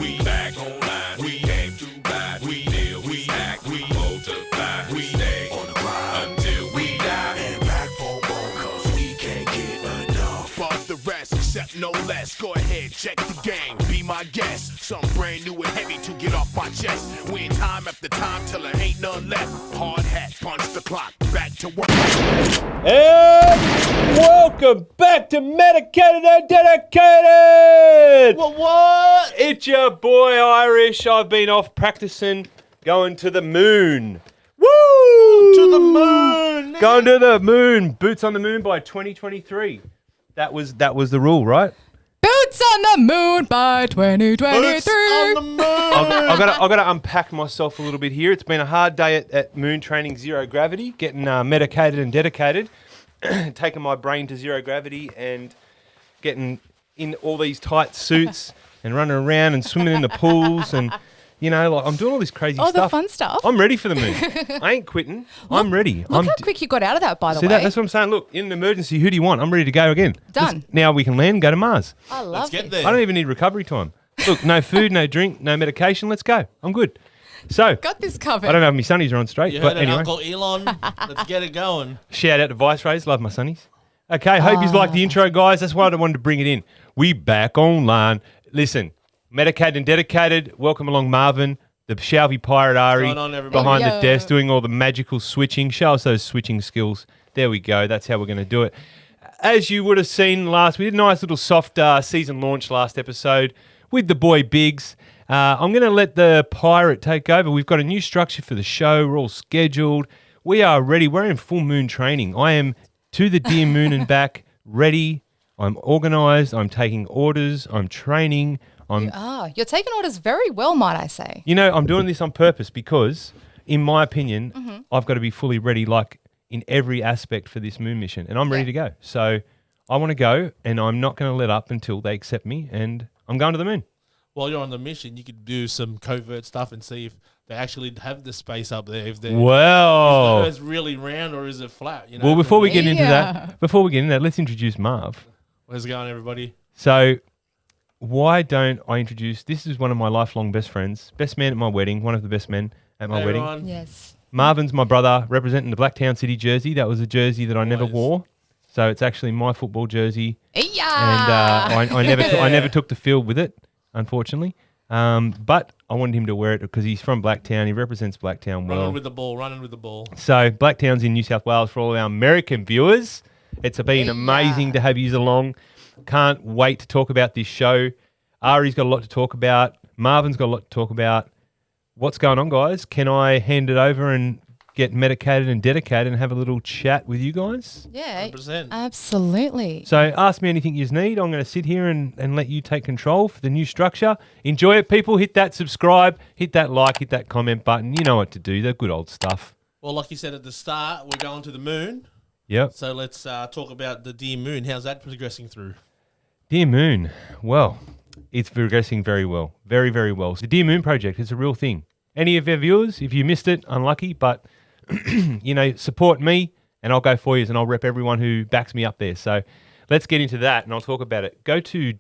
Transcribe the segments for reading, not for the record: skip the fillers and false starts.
We back online. We came to ride. We live. We act. We multiply. We stay on the grind until we die. And back for more, cause we can't get enough. Bump the rest, except no less. Go ahead, check the game. Be my guest. Something brand new and heavy to get off my chest. Win time after time till there ain't none left. Hard hat, punch the clock. Back to work. And welcome back to Medicated and Dedicated. What? It's your boy Irish. I've been off practicing going to the moon. Woo! To the moon. Going to the moon. Boots on the moon by 2023. That was the rule, right? Boots on the moon by 2023. Boots on the moon. I've got to unpack myself a little bit here. It's been a hard day at moon training zero gravity, getting medicated and dedicated, taking my brain to zero gravity and getting in all these tight suits and running around and swimming in the pools and, you know, like I'm doing all this crazy stuff. Oh, the fun stuff. I'm ready for the moon. I ain't quitting. I'm ready. Look how quick you got out of that, by the way. That's what I'm saying. Look, in an emergency, who do you want? I'm ready to go again. Done. Now we can land and go to Mars. I love Let's get this. there. I don't even need recovery time. Look, no food, no drink, no medication. Let's go. I'm good. So, Got this covered. I don't know if my sunnies are on straight, You but heard it, anyway. Uncle Elon. Let's get it going. Shout out to VICERAYS. Love my sunnies. Okay, hope you like the intro, guys. That's why I wanted to bring it in. We back online. Listen, medicated and dedicated. Welcome along, Marvin, the Shelby Pirate Ari What's going on, everybody? behind the Yo. desk doing all the magical switching. Show us those switching skills. There we go. That's how we're going to do it. As you would have seen we did a nice little soft season launch last episode with the boy Biggs. I'm going to let the pirate take over. We've got a new structure for the show. We're all scheduled. We are ready. We're in full moon training. I am to the dear moon and back, ready. I'm organised. I'm taking orders. I'm training. You're taking orders very well, might I say. You know, I'm doing this on purpose because, in my opinion, I've got to be fully ready, like in every aspect for this moon mission, and I'm ready to go. So I want to go, and I'm not going to let up until they accept me, and I'm going to the moon. While you're on the mission, you could do some covert stuff and see if they actually have the space up there. If they're Well, is it really round or is it flat? You know? well, before we get into Yeah. that, let's introduce Marv. How's it going, everybody? So, why don't I introduce? This is one of my lifelong best friends, best man at my wedding, one of the best men at my Hey, wedding. everyone. Yes. Marvin's my brother, representing the Blacktown City jersey. That was a jersey that I never Always. wore, so it's actually my football jersey. Yeah. And I never took the field with it, unfortunately. But I wanted him to wear it because he's from Blacktown. He represents Blacktown well. Running with the ball. So Blacktown's in New South Wales for all our American viewers. It's been amazing to have you along. Can't wait to talk about this show. Ari's got a lot to talk about. Marvin's got a lot to talk about. What's going on, guys? Can I hand it over and get medicated and dedicated and have a little chat with you guys? Yeah. 100%. Absolutely. So ask me anything you need. I'm going to sit here and let you take control for the new structure. Enjoy it, people. Hit that subscribe, hit that like, hit that comment button. You know what to do. The good old stuff. Well, like you said at the start, we're going to the moon. Yep. So let's talk about the dear moon. How's that progressing through? Dear Moon. Well, it's progressing very well. Very, very well. The Dear Moon project is a real thing. Any of our viewers, if you missed it, unlucky, but, you know, support me and I'll go for you and I'll rep everyone who backs me up there. So let's get into that and I'll talk about it. Go to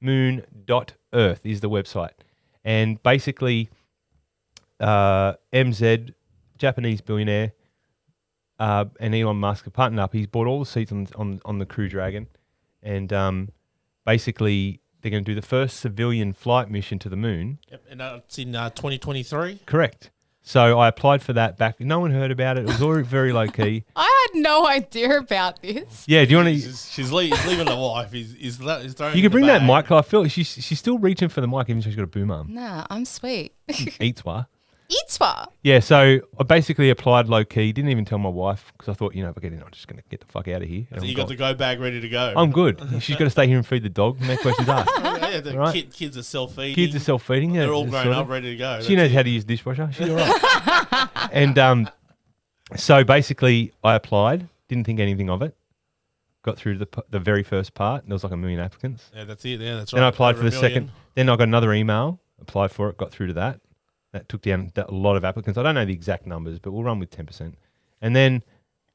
dearmoon.earth is the website. And basically, MZ, Japanese billionaire, and Elon Musk are partnered up. He's bought all the seats on the Crew Dragon. And basically, they're going to do the first civilian flight mission to the moon. Yep, and it's in 2023. Correct. So I applied for that back. No one heard about it. It was all very low key. I had no idea about this. Yeah, do you want to? She's leaving the wife. He's throwing You in can bring the that bag. mic. I feel she's still reaching for the mic, even though she's got a boom arm. Nah, I'm sweet. Eats one. Eatswa. Yeah, so I basically applied low key. Didn't even tell my wife because I thought, you know, if I get in, I'm just going to get the fuck out of here. So you got the go bag ready to go. I'm good. She's got to stay here and feed the dog. No questions asked. Yeah, the Right. kids are self-feeding. Kids are self-feeding. They're yeah, all grown sort of. up, ready to go. She knows how to use dishwasher. She's all right. And so basically, I applied. Didn't think anything of it. Got through to the very first part. There was like 1 million applicants. Yeah, that's it. Yeah, that's right. Then I applied Over for the 1 million. second. Then I got another email. Applied for it. Got through to that. That took down a lot of applicants. I don't know the exact numbers, but we'll run with 10%. And then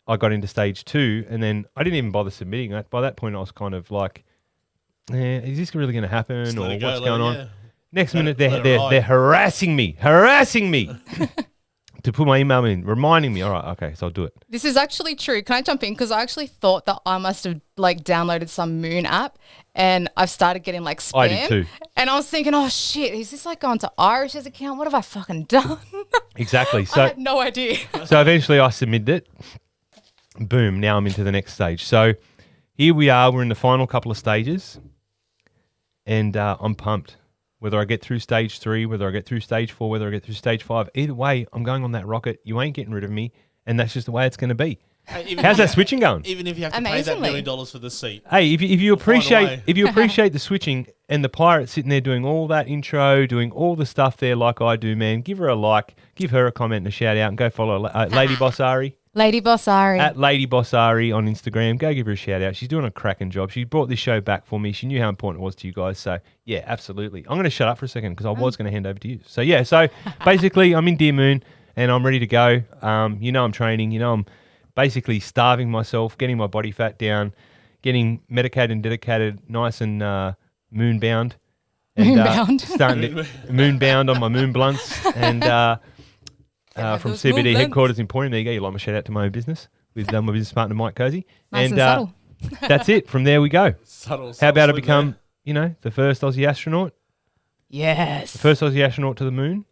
I got into stage 2, and then I didn't even bother submitting. By that point, I was kind of like, is this really going to happen, Just or let it go, what's let it- going on? yeah. Next Let minute, it- let it they're ride. harassing me to put my email in, reminding me. All right, okay, so I'll do it. This is actually true. Can I jump in? Because I actually thought that I must have like downloaded some Moon app and I've started getting like spam. I did too. And I was thinking, oh shit, is this like going to Irish's account? What have I fucking done? Exactly. I So had no idea. so eventually I submitted it. Boom, now I'm into the next stage. So here we are. We're in the final couple of stages. And I'm pumped. Whether I get through stage 3, whether I get through stage 4, whether I get through stage 5, either way, I'm going on that rocket. You ain't getting rid of me. And that's just the way it's going to be. How's that switching going? Even if you have to pay that Amazingly. $1 million for the seat. Hey, if you appreciate way. if you appreciate the switching and the pirate sitting there doing all that intro, doing all the stuff there like I do, man, give her a like, give her a comment and a shout out, and go follow Lady Boss Ari Lady Boss Ari. at Lady Boss Ari on Instagram. Go give her a shout out. She's doing a cracking job. She brought this show back for me. She knew how important it was to you guys. So yeah, absolutely. I'm going to shut up for a second because I was going to hand over to you. So yeah, so basically I'm in Deer Moon and I'm ready to go. You know I'm training. You know I'm basically starving myself, getting my body fat down, getting medicated and dedicated, nice and moon bound. And, Moon-bound. starting to moon bound on my moon blunts and from those moon CBD blunts. headquarters in Portland. There you go. You like my shout out to my own business with my business partner Mike Cozy. Nice and subtle. That's it. From there we go. Subtle, How about I subtle become, you know, the first Aussie astronaut, Yes. the first Aussie astronaut to the moon,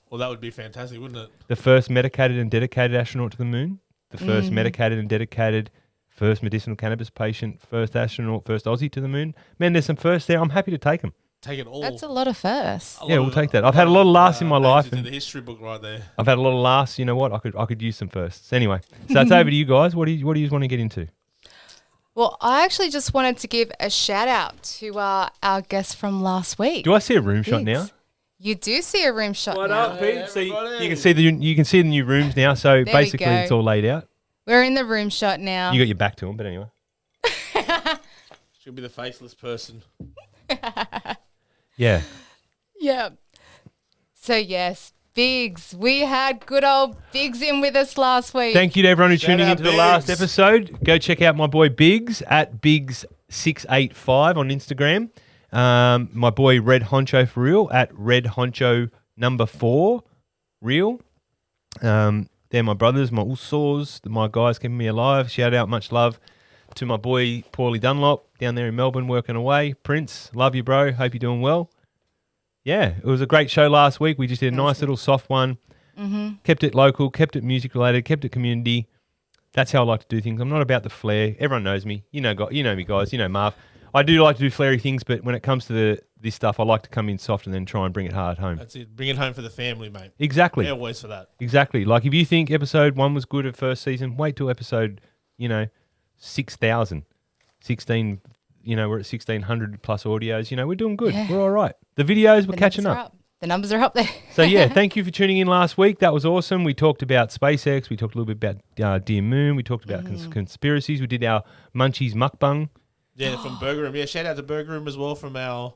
Well, that would be fantastic, wouldn't it? the first medicated and dedicated astronaut to the moon, the first medicated and dedicated, first medicinal cannabis patient, first astronaut, first Aussie to the moon. Man, there's some firsts there. I'm happy to take them. Take it all. That's a lot of firsts. Yeah, we'll take that. I've had a lot of laughs in my life, In and the history book right there. I've had a lot of laughs. You know what? I could use some firsts. Anyway, so it's over to you guys. What do you want to get into? Well, I actually just wanted to give a shout out to our guest from last week. Do I see a room shot now? Biggs. You do see a room shot now. Pete? So you can see the new rooms now. So we basically, go. it's all laid out. We're in the room shot now. You got your back to them, but anyway. She'll be the faceless person. Yeah. Yeah. So yes, Biggs. We had good old Biggs in with us last week. Thank you to everyone who's Shout tuning out into the last Biggs. episode. Go check out my boy Biggs at Biggs685 on Instagram. My boy Red Honcho for real at Red Honcho #4 real. They're my brothers, my Usos, my guys keeping me alive. Shout out, much love to my boy Paulie Dunlop down there in Melbourne working away. Prince, love you, bro. Hope you're doing well. Yeah, it was a great show last week. We just did a nice little soft one. Kept it local, kept it music related, kept it community. That's how I like to do things. I'm not about the flair. Everyone knows me. You know me, guys. You know Marv. I do like to do flary things, but when it comes to this stuff, I like to come in soft and then try and bring it hard home. That's it. Bring it home for the family, mate. Exactly. Yeah, always for that. Exactly. Like if you think episode 1 was good at first season, wait till episode, 6,000, 16. We're at 1,600 plus audios. We're doing good. Yeah. We're all right. The videos, we're catching numbers are up. The numbers are up there. So yeah, thank you for tuning in last week. That was awesome. We talked about SpaceX. We talked a little bit about Dear Moon. We talked about conspiracies. We did our Munchies mukbang. Yeah, from Burger Room. Yeah, shout out to Burger Room as well from our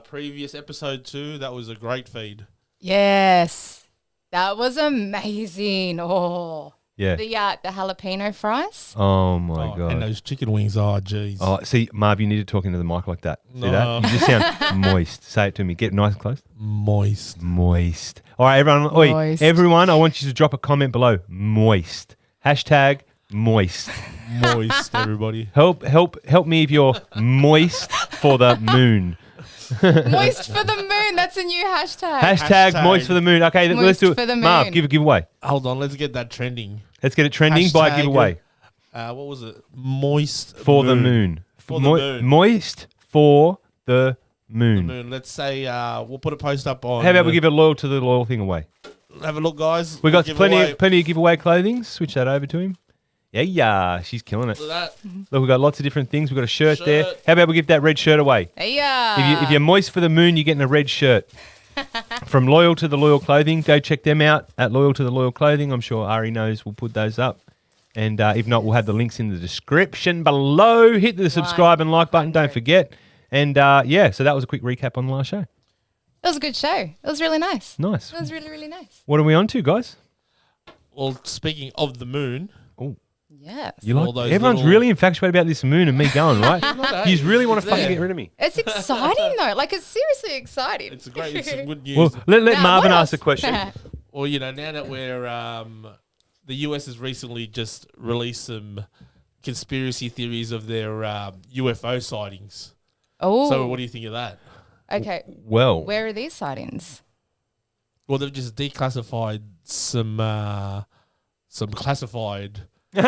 previous episode too. That was a great feed. Yes. That was amazing. Oh. Yeah. The jalapeno fries. Oh my And god. those chicken wings, oh jeez. Oh, see, Marv, you need to talk into the mic like that. See No. that? You just sound moist. Say it to me. Get nice and close. Moist. Moist. All right, everyone. Oi, Moist. everyone, I want you to drop a comment below. Moist. Hashtag moist. Moist, everybody. Help me if you're moist for the moon. Moist for the moon. That's a new hashtag. Hashtag moist for the moon. Okay, let's Moist do it. for the Marv, moon. give a giveaway. Hold on, let's get that trending. Let's get it trending by a Hashtag, giveaway. What was it? Moist For the moon. For the moon. Moist for the moon. Moon. Let's say we'll put a post up on. How about we give a loyal to the loyal thing away? Have a look, guys. We got Give plenty away- of giveaway clothing. Switch that over to him. Yeah, she's killing it. Look at that. Look, we've got lots of different things. We've got a shirt there. Shirt. How about we give that red shirt away? Yeah. If you're moist for the moon, you're getting a red shirt. From Loyal to the Loyal Clothing, go check them out at Loyal to the Loyal Clothing. I'm sure Ari knows we'll put those up. And if not, we'll have the links in the description below. Hit the subscribe and like button, don't forget. And so that was a quick recap on the last show. It was a good show. It was really nice. Nice. It was really, really nice. What are we on to, guys? Well, speaking of the moon, Oh, Yes. You All like those everyone's little- really infatuated about this moon and me going, right? You really want to fucking get rid of me. It's exciting though. Like it's seriously exciting. It's great. It's some good news. Well, let Now, Marvin what ask the else? question. Well, you know, now that we're the US has recently just released some conspiracy theories of their UFO sightings. Oh. So, what do you think of that? Okay. Well, Where are these sightings? Well, they've just declassified some classified. they've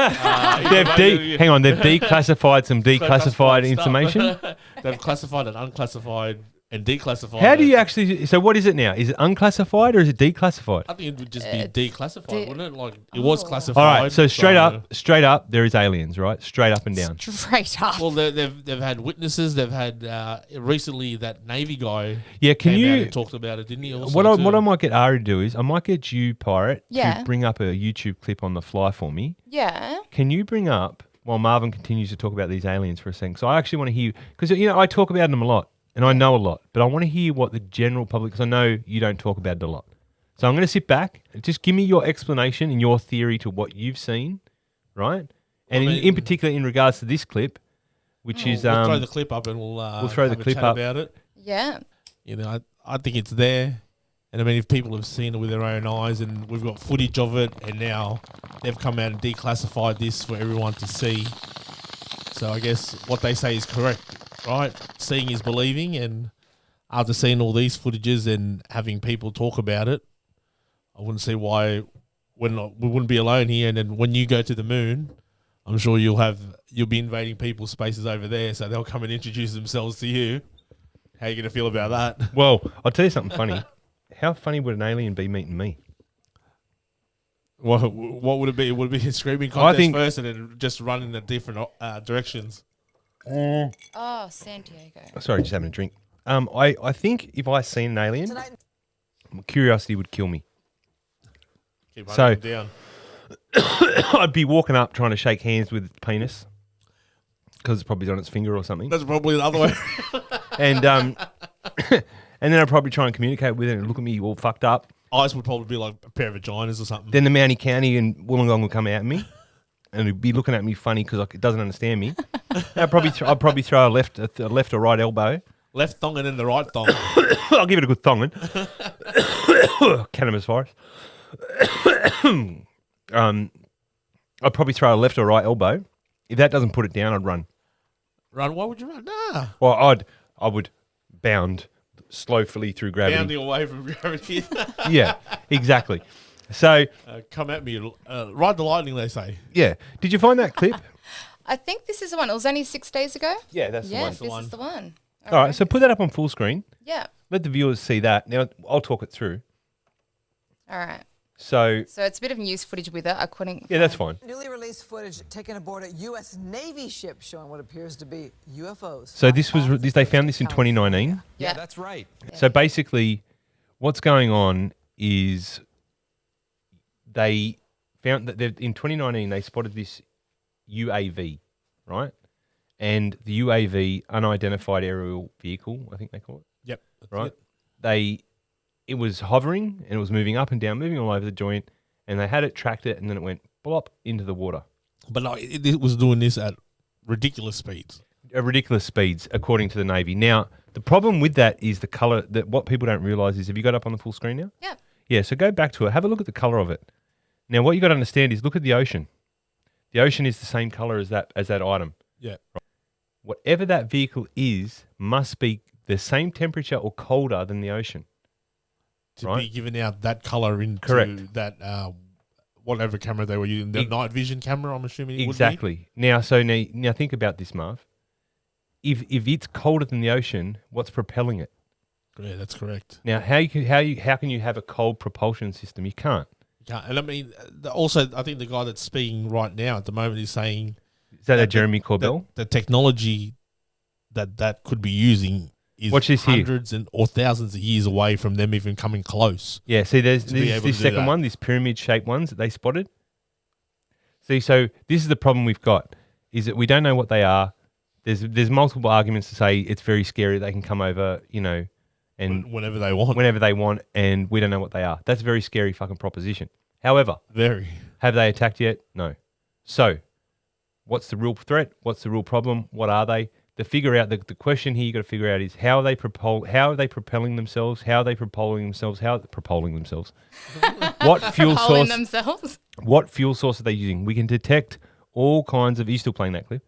hang on, they've declassified some declassified information. They've classified and unclassified and declassified. How do you actually? So what is it now? Is it unclassified or is it declassified? I think it would just be declassified, wouldn't it? Like it Oh. was classified. All right. So straight up, there is aliens, right? Straight up and down. Straight up. Well, they've had witnesses. They've had recently that Navy guy. Yeah. Can came out you? and talked about it, didn't he? Also What I too? might get Ari to do is I might get you, Pirate, Yeah. to bring up a YouTube clip on the fly for me. Yeah. Can you bring up while Marvin continues to talk about these aliens for a second? So I actually want to hear because I talk about them a lot and I know a lot, but I want to hear what the general public because I know you don't talk about it a lot. So I'm going to sit back and just give me your explanation and your theory to what you've seen, right? And in particular in regards to this clip, which is We'll throw the clip up and we'll throw the have a clip chat up. about it. Yeah. You know, I think it's there. And I mean, if people have seen it with their own eyes and we've got footage of it and now they've come out and declassified this for everyone to see. So I guess what they say is correct, right? Seeing is believing. And after seeing all these footages and having people talk about it, I wouldn't see why we wouldn't be alone here. And then when you go to the moon, I'm sure you'll be invading people's spaces over there. So they'll come and introduce themselves to you. How are you going to feel about that? well, I'll tell you something funny. How funny would an alien be meeting me? What would it be? Would it be a screaming I contest think- first and then just run in the different directions? Oh, San Diego. Sorry, just having a drink. I think if I seen an alien, curiosity would kill me. Keep So- running them down. I'd be walking up trying to shake hands with its penis because it's probably on its finger or something, That's probably the other way. and and then I'd probably try and communicate with it and look at me all fucked up. Eyes would probably be like a pair of vaginas or something. Then the Mountie County and Wollongong would come at me, and it'd be looking at me funny because it doesn't understand me. I'd probably throw a left or right elbow. Left thong and then the right thong. I'll give it a good thonging. Cannabis virus. I'd probably throw a left or right elbow. If that doesn't put it down, I'd run. Run? Why would you run? Nah. Well, I would bound slowly through gravity. Bounding away from gravity. Yeah, exactly. So, Come at me. Ride the lightning, they say. yeah. Did you find that clip? I think this is the one. It was only 6 days ago. Yeah, that's Yes, the this one. is the one. All right, so put that up on full screen. Yeah. Let the viewers see that. Now, I'll talk it through. All right. So, So it's a bit of news footage with it. I couldn't. yeah, that's fine. Newly released footage taken aboard a U.S. Navy ship showing what appears to be UFOs. So they found this in 2019. Yeah. That's right. So basically, what's going on is they found that in 2019 they spotted this UAV, right? And the UAV, unidentified aerial vehicle, I think they call it, Yep. That's right? it. It was hovering and it was moving up and down, moving all over the joint, and they had it tracked it, and then it went blop into the water. But like, it was doing this at ridiculous speeds. Ridiculous speeds, according to the Navy. Now, the problem with that is the color. That what people don't realize is, have you got up on the full screen now? Yeah. Yeah. So go back to it. Have a look at the color of it. Now, what you got to understand is, look at the ocean. The ocean is the same color as that item. Yeah. Whatever that vehicle is, must be the same temperature or colder than the ocean. To Right. be giving out that color into Correct. that whatever camera they were using, the night vision camera, I'm assuming it would be. Exactly. Now think about this, Marv. If it's colder than the ocean, what's propelling it? Yeah, that's correct. Now, how can you have a cold propulsion system? You can't. And I mean, also, I think the guy that's speaking right now at the moment is saying Is that Jeremy Corbell? the technology that could be using is Watch this here. hundreds or thousands of years away from them even coming close. Yeah, see, there's be able to this do second that. one, this pyramid-shaped ones that they spotted. See, so this is the problem we've got, is that we don't know what they are. There's multiple arguments to say it's very scary. They can come over, and Whenever they want. whenever they want, and we don't know what they are. That's a very scary fucking proposition. However, Very. have they attacked yet? No. So What's the real threat? What's the real problem? What are they? To figure out the question here, you got to figure out is how are they propelling themselves? How are they propelling themselves? What fuel Polling source? themselves. What fuel source are they using? We can detect all kinds of. Are you still playing that clip?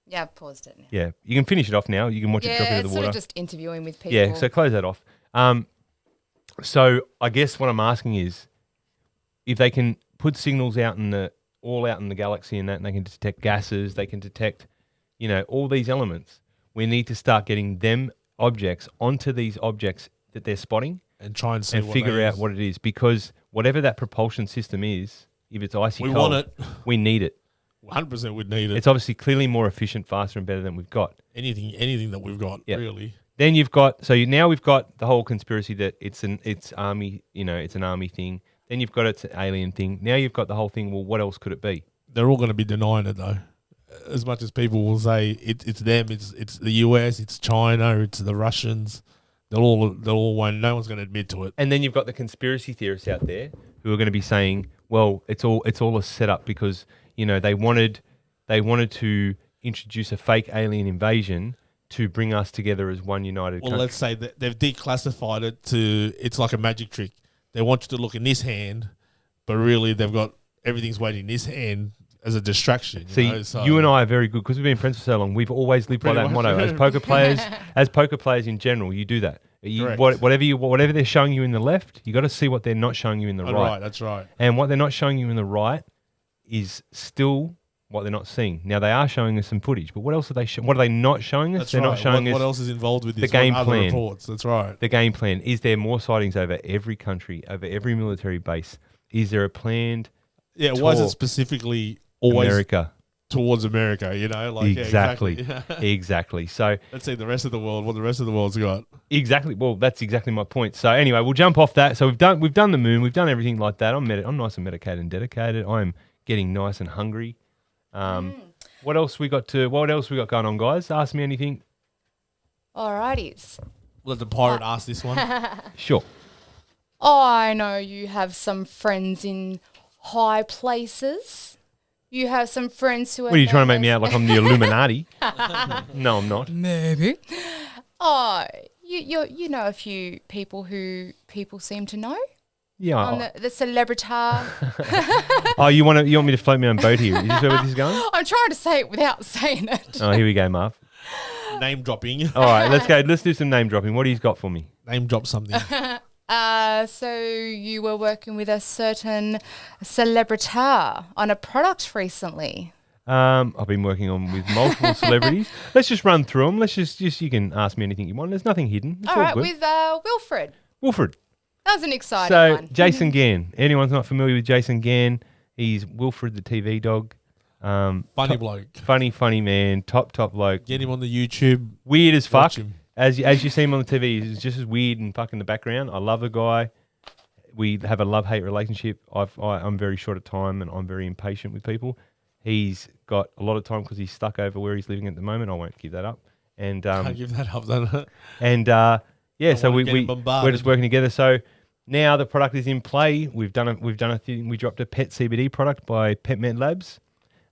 Yeah, I've paused it now. Yeah, you can finish it off now. You can watch it drop Yeah, into it's the sort water. of just interviewing with people. Yeah, so close that off. So I guess what I'm asking is, if they can put signals out in the galaxy and that, and they can detect gases, they can detect, all these elements. We need to start getting them objects onto these objects that they're spotting and try and see and figure out what it is. Because whatever that propulsion system is, if it's icy we cold, want it. We need it. 100% would need it. It's obviously clearly more efficient, faster, and better than we've got. Anything that we've got, really. Then you've got now we've got the whole conspiracy that it's army, it's an army thing. Then you've got it's an alien thing. Now you've got the whole thing. Well, what else could it be? They're all going to be denying it though. As much as people will say it's them, it's the US, it's China, it's the Russians. They'll all want. No one's going to admit to it. And then you've got the conspiracy theorists out there who are going to be saying, well, it's all a setup because they wanted to introduce a fake alien invasion to bring us together as one united country. Well, let's say that they've declassified it to it's like a magic trick. They want you to look in this hand, but really they've got everything's waiting in this hand as a distraction. You and I are very good because we've been friends for so long. We've always lived by that motto. As poker players in general, you do that. Whatever they're showing you in the left, you got to see what they're not showing you in the right. Right, that's right. And what they're not showing you in the right is still what they're not seeing. Now they are showing us some footage, but what else are they? What are they not showing us? That's they're right. not showing us. What else is involved with this? The game other plan. Reports. That's right. The game plan. Is there more sightings over every country, over every military base? Is there a planned? Yeah. Why is it specifically always America? Towards America, Exactly. Exactly. So let's see the rest of the world. What the rest of the world's got. Exactly. Well, that's exactly my point. So anyway, we'll jump off that. So we've done the moon. We've done everything like that. I'm nice and medicated and dedicated. I'm getting nice and hungry. What else we got going on, guys? Ask me anything. Alrighties. Let the pirate ask this one. Sure. I know you have some friends in high places. You have some friends who are. What are you trying to make me out like I'm the Illuminati? No, I'm not. Maybe. Oh, you know a few people who people seem to know. Yeah. On the celebrity. Oh, you want me to float me on boat here? Is this where this is going? I'm trying to say it without saying it. Oh, here we go, Marv. Name dropping. All right, let's go. Let's do some name dropping. What do you got for me? Name drop something. So you were working with a certain celebrity on a product recently. I've been working with multiple celebrities. Let's just run through them. Let's just you can ask me anything you want. There's nothing hidden. It's all right, good. with Wilfred. That was an exciting one. So Jason Gann. Anyone's not familiar with Jason Gann? He's Wilfred the TV dog. Funny bloke. Funny man. Top bloke. Get him on the YouTube. Weird as fuck. Watch him. As you see him on the TV, he's just as weird and fuck in the background. I love the guy. We have a love-hate relationship. I'm very short of time and I'm very impatient with people. He's got a lot of time because he's stuck over where he's living at the moment. I won't give that up. And Can't give that up, then. And so we're just working together. So now the product is in play. We've done a thing. We dropped a PET CBD product by M.A.D Labs,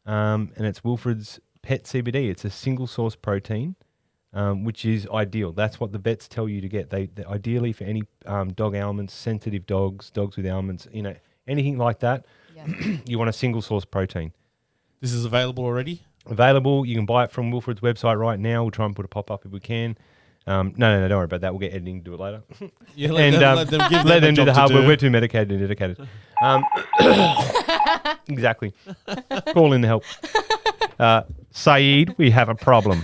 and it's Wilfred's PET CBD. It's a single source protein. Which is ideal. That's what the vets tell you to get. They ideally for any dog ailments, sensitive dogs with ailments, anything like that. Yeah. You want a single source protein. This is available already? Available. You can buy it from Wilfred's website right now. We'll try and put a pop-up if we can. No, don't worry about that. We'll get editing to do it later. Yeah, let them do the hard work. We're too medicated and dedicated. Exactly. Call in the help. Saeed, we have a problem.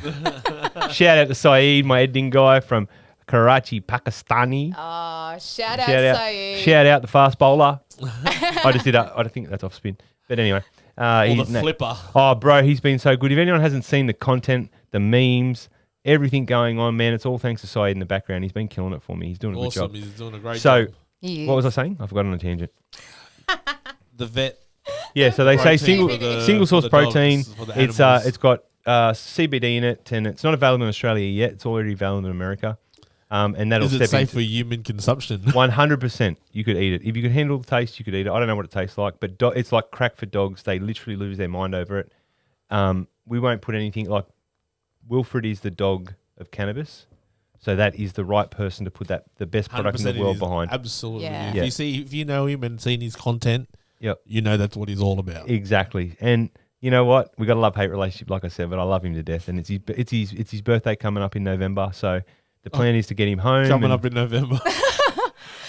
Shout out to Saeed, my editing guy from Karachi, Pakistani. Oh, shout out Saeed. Shout out the fast bowler. I just did I think that's off spin. But anyway. The flipper. Oh, bro, he's been so good. If anyone hasn't seen the content, the memes, everything going on, man, it's all thanks to Saeed in the background. He's been killing it for me. He's doing a good job. He's doing a great job. So, what was I saying? I forgot on a tangent. The vet. Yeah, so they say single source protein. It's got CBD in it, and it's not available in Australia yet. It's already available in America. And that'll Is it safe for human consumption? 100%. You could eat it. If you could handle the taste, you could eat it. I don't know what it tastes like, but it's like crack for dogs. They literally lose their mind over it. we won't put anything like Wilfred is the dog of cannabis. So that is the right person to put the best product in the 100% world it is. behind. Absolutely. Yeah. If you know him and seen his content, Yep. you know that's what he's all about. Exactly. And you know what? We got a love-hate relationship, like I said, but I love him to death. And it's his birthday coming up in November. So the plan is to get him home. Coming up in November.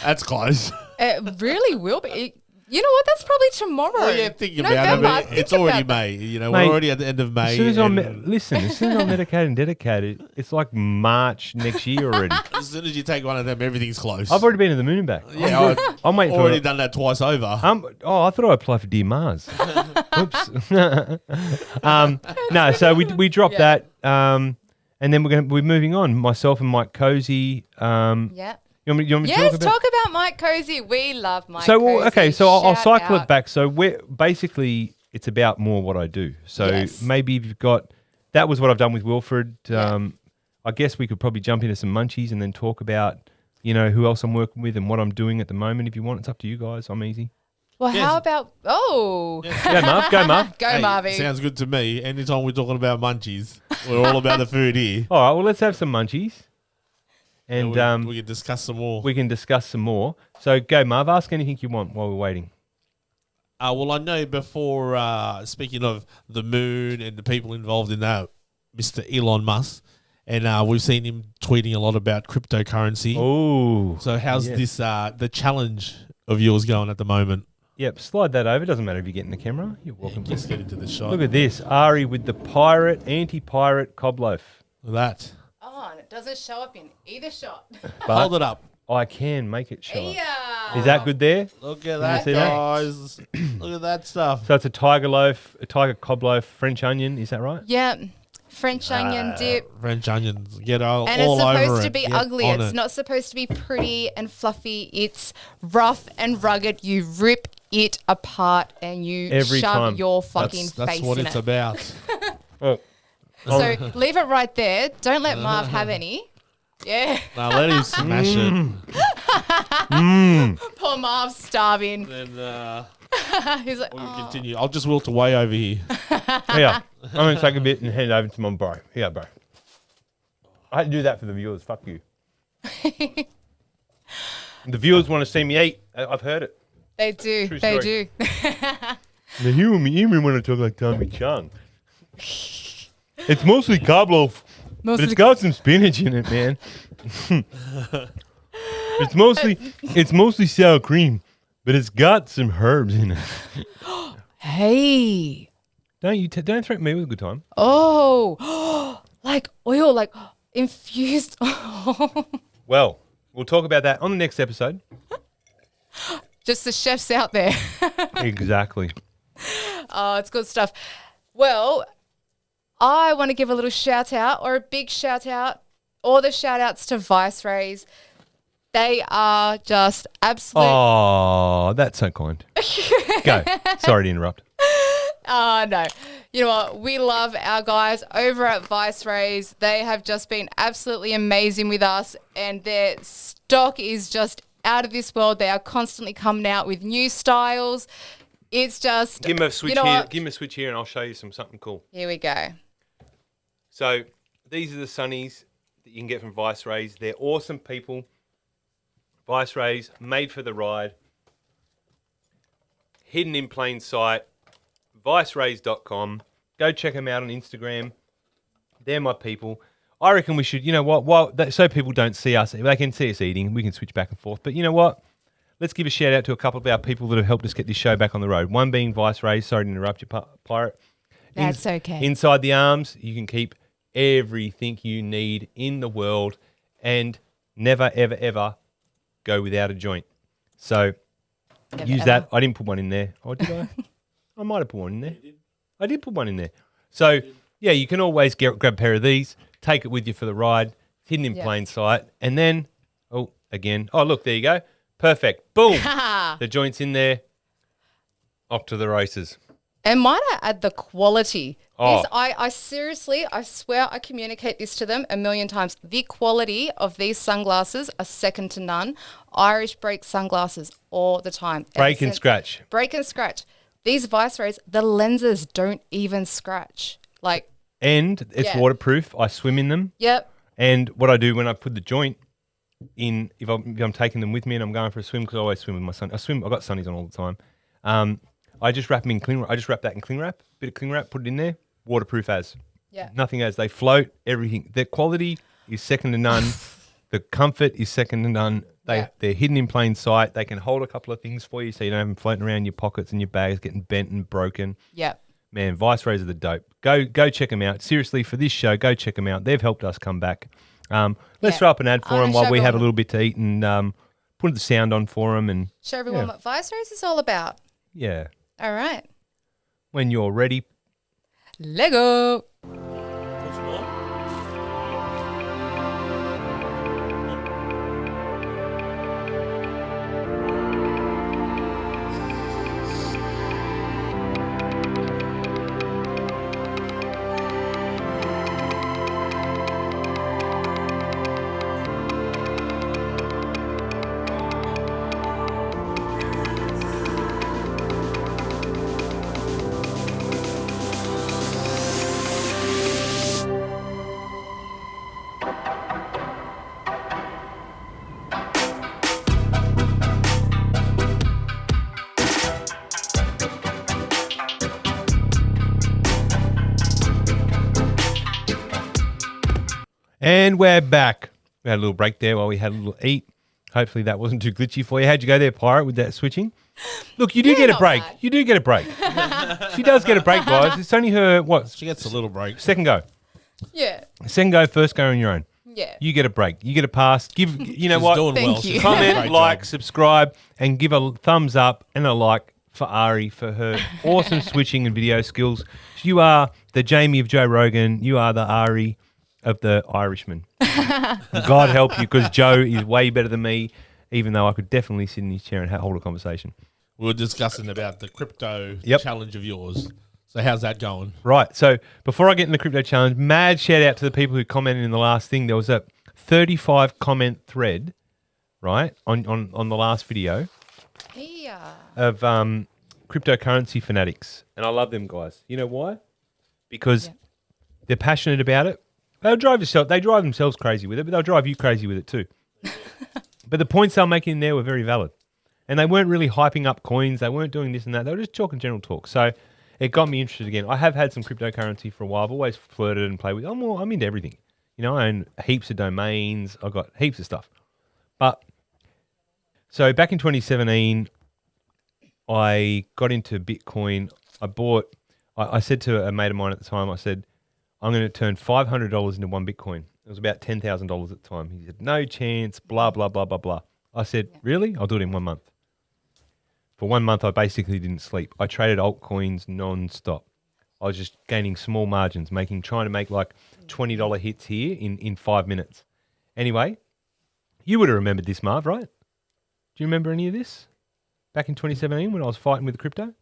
That's close. It really will be. You know what? That's probably tomorrow. Well, yeah, think about November, it. I mean, think it's already about May. You know, Mate, we're already at the end of May. As soon as I'm and as soon as I'm medicated and dedicated, it's like March next year already. as soon as you take one of them, everything's close. I've already been to the moon and back. yeah, I'm waiting already for done that twice over. I thought I applied for Dear Mars. Oops. No, so we dropped that, and then we're moving on. Myself and Mike Cozy. Yeah. You want me to Yes, talk about? talk about Mike Cozy. We love Mike So Cozy. okay, so I'll Shout cycle out. it back. So we're basically it's about more what I do. So Yes. maybe if you've got that was what I've done with Wilfred. Yeah. I guess we could probably jump into some munchies and then talk about who else I'm working with and what I'm doing at the moment. If you want, it's up to you guys. I'm easy. Well, Yes. how about... Oh. Go Marv. Go Marv. Go, Hey, Marvy. sounds good to me. Anytime we're talking about munchies, we're all about the food here. All right. Well, let's have some munchies, and we can discuss some more. we can discuss some more. So go Marv. Ask anything you want while we're waiting. Well, I know before, speaking of the moon and the people involved in that, Mr. Elon Musk, and we've seen him tweeting a lot about cryptocurrency. Oh. So how's yes. this, the challenge of yours going at the moment? Yep. Slide that over. Doesn't matter if you get in the camera. You're welcome. Let's get into the shot. Look at this. Ari with the anti-pirate cob loaf. Look at that. Oh, and it doesn't show up in either shot. But Hold it up. I can make it show. Yeah. Is that good there? Look at you that, see that? guys. Look at that stuff. So it's a tiger loaf, a tiger cob loaf, French onion. Is that right? Yeah. French onion dip. French onions. Get all, And it's all over supposed it. to be Get ugly. on It's it. not supposed to be pretty and fluffy. It's rough and rugged. You rip it apart and you Every shove time. your fucking That's face what in it's it. about. Oh, So leave it right there. Don't let Marv have any. Yeah. Now let him smash Poor Marv's starving. it. And He's like, we'll oh. continue. I'll just wilt away over here. yeah. I'm going to take a bit and hand it over to my bro. Here, bro. I had to do that for the viewers. Fuck you. The viewers want to see me eat. I've heard it. They do. True They story. do. They hear me when I talk like Tommy Chong. It's mostly cob loaf, but it's got some spinach in it, man. It's mostly sour cream, but it's got some herbs in it. Hey. Don't threaten me with a good time. Oh. Like oil, like infused. Well, we'll talk about that on the next episode. Just the chefs out there. Exactly. Oh, it's good stuff. Well, I want to give a little shout out or a big shout out, all the shout outs to VICERAYS. They are just absolute. Oh, that's so kind. Go. Sorry to interrupt. Oh, no. You know what? We love our guys over at VICERAYS. They have just been absolutely amazing with us, and their stock is just out of this world. They are constantly coming out with new styles. It's just... Give me a switch you know here. what? Give me a switch here, and I'll show you something cool. Here we go. So these are the sunnies that you can get from VICERAYS. They're awesome people. VICERAYS, made for the ride. Hidden in plain sight. VICERAYS.com. Go check them out on Instagram. They're my people. I reckon we should, you know what, so people don't see us. They can see us eating. We can switch back and forth. But you know what? Let's give a shout out to a couple of our people that have helped us get this show back on the road. One being VICERAYS. Sorry to interrupt you, Pirate. That's okay. Inside the arms, you can keep everything you need in the world and never, ever, ever go without a joint. So use that. I didn't put one in there. Oh, did I? I might have put one in there. I did put one in there. So, yeah, you can always grab a pair of these, take it with you for the ride, hidden in plain sight, and then, again. Oh, look, there you go. Perfect. Boom. The joint's in there. Off to the races. And might I add the quality? Oh. This, I seriously, I swear I communicate this to them a million times. The quality of these sunglasses are second to none. Irish break sunglasses all the time. Break and scratch. Break and scratch. These VICERAYS, the lenses don't even scratch. Like, And it's Yeah. waterproof. I swim in them. yep. And what I do when I put the joint in, if I'm taking them with me and I'm going for a swim, because I always swim with my son. I've got sunnies on all the time. I just wrap them in cling wrap. I just wrap that in cling wrap, bit of cling wrap, put it in there, waterproof as. Yeah. Nothing as. They float, everything. Their quality is second to none. The comfort is second to none. They're hidden in plain sight. They can hold a couple of things for you so you don't have them floating around your pockets and your bags getting bent and broken. Yep. Man, VICERAYS are the dope. Go check them out. Seriously, for this show, go check them out. They've helped us come back. Let's Yeah. throw up an ad for I'm them gonna while we show have a everyone- little bit to eat and put the sound on for them. And Show everyone what VICERAYS is all about. yeah, All right. when you're ready. Lego. And we're back. We had a little break there while we had a little eat. Hopefully that wasn't too glitchy for you. How'd you go there, Pirate, with that switching? Look, you do get a not break. bad. You do get a break. She does get a break, guys. It's only her, She gets a little break. second go. Yeah. Second go, first go on your own. Yeah. You get a break. You get a pass. You know She's what? doing Thank well. you. She's doing a Comment, great like, job. subscribe, and give a thumbs up and a like for Ari for her awesome switching and video skills. You are the Jamie of Joe Rogan. You are the Ari of the Irishman. God help you, because Joe is way better than me, even though I could definitely sit in his chair and hold a conversation. We were discussing about the crypto Yep. challenge of yours. So how's that going? Right. So before I get in the crypto challenge, mad shout out to the people who commented in the last thing. There was a 35 comment thread, right, on the last video Yeah. of cryptocurrency fanatics. And I love them guys. You know why? Because they're passionate about it. They drive themselves crazy with it, but they'll drive you crazy with it too. But the points they were making in there were very valid. And they weren't really hyping up coins. They weren't doing this and that. They were just talking general talk. So it got me interested again. I have had some cryptocurrency for a while. I've always flirted and played with it. I'm into everything. You know, I own heaps of domains. I've got heaps of stuff. But so back in 2017, I got into Bitcoin. I said to a mate of mine at the time, I said, I'm going to turn $500 into one Bitcoin. It was about $10,000 at the time. He said, no chance, blah, blah, blah, blah, blah. I said, really? I'll do it in 1 month. For 1 month, I basically didn't sleep. I traded altcoins non-stop. I was just gaining small margins, trying to make like $20 hits here in 5 minutes. Anyway, you would have remembered this, Marv, right? Do you remember any of this? Back in 2017 when I was fighting with crypto?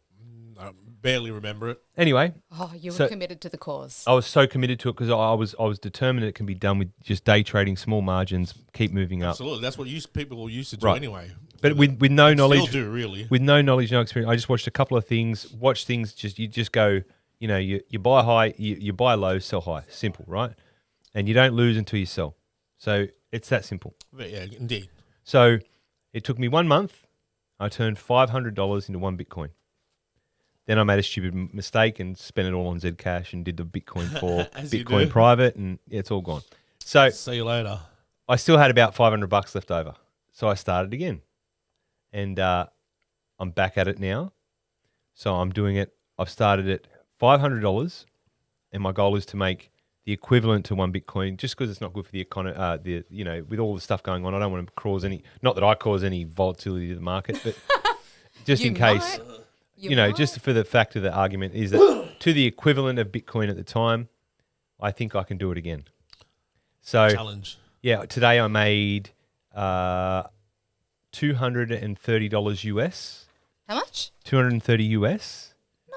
I barely remember it. Anyway, Oh, you were So- committed to the cause. I was so committed to it because I was determined it can be done with just day trading, small margins, keep moving up. Absolutely. That's what people used to do Right. anyway. But with no knowledge, Still do, really. with no knowledge, no experience, I just watched a couple of things. Watch things, you just go, you know, you buy high, you buy low, sell high. Simple, right? And you don't lose until you sell. So it's that simple. Yeah, indeed. So it took me 1 month. I turned $500 into one Bitcoin. Then I made a stupid mistake and spent it all on Zcash and did the Bitcoin for As you Bitcoin do. private, and it's all gone. So See you later. I still had about $500 left over. So I started again. And I'm back at it now. So I'm doing it. I've started at $500, and my goal is to make the equivalent to one Bitcoin, just because it's not good for the economy. With all the stuff going on, I don't want to cause any. Not that I cause any volatility to the market, but just You in case. might. You just for the fact of the argument is that to the equivalent of Bitcoin at the time, I think I can do it again. So Challenge. yeah, today I made $230 US, How much? 230 US.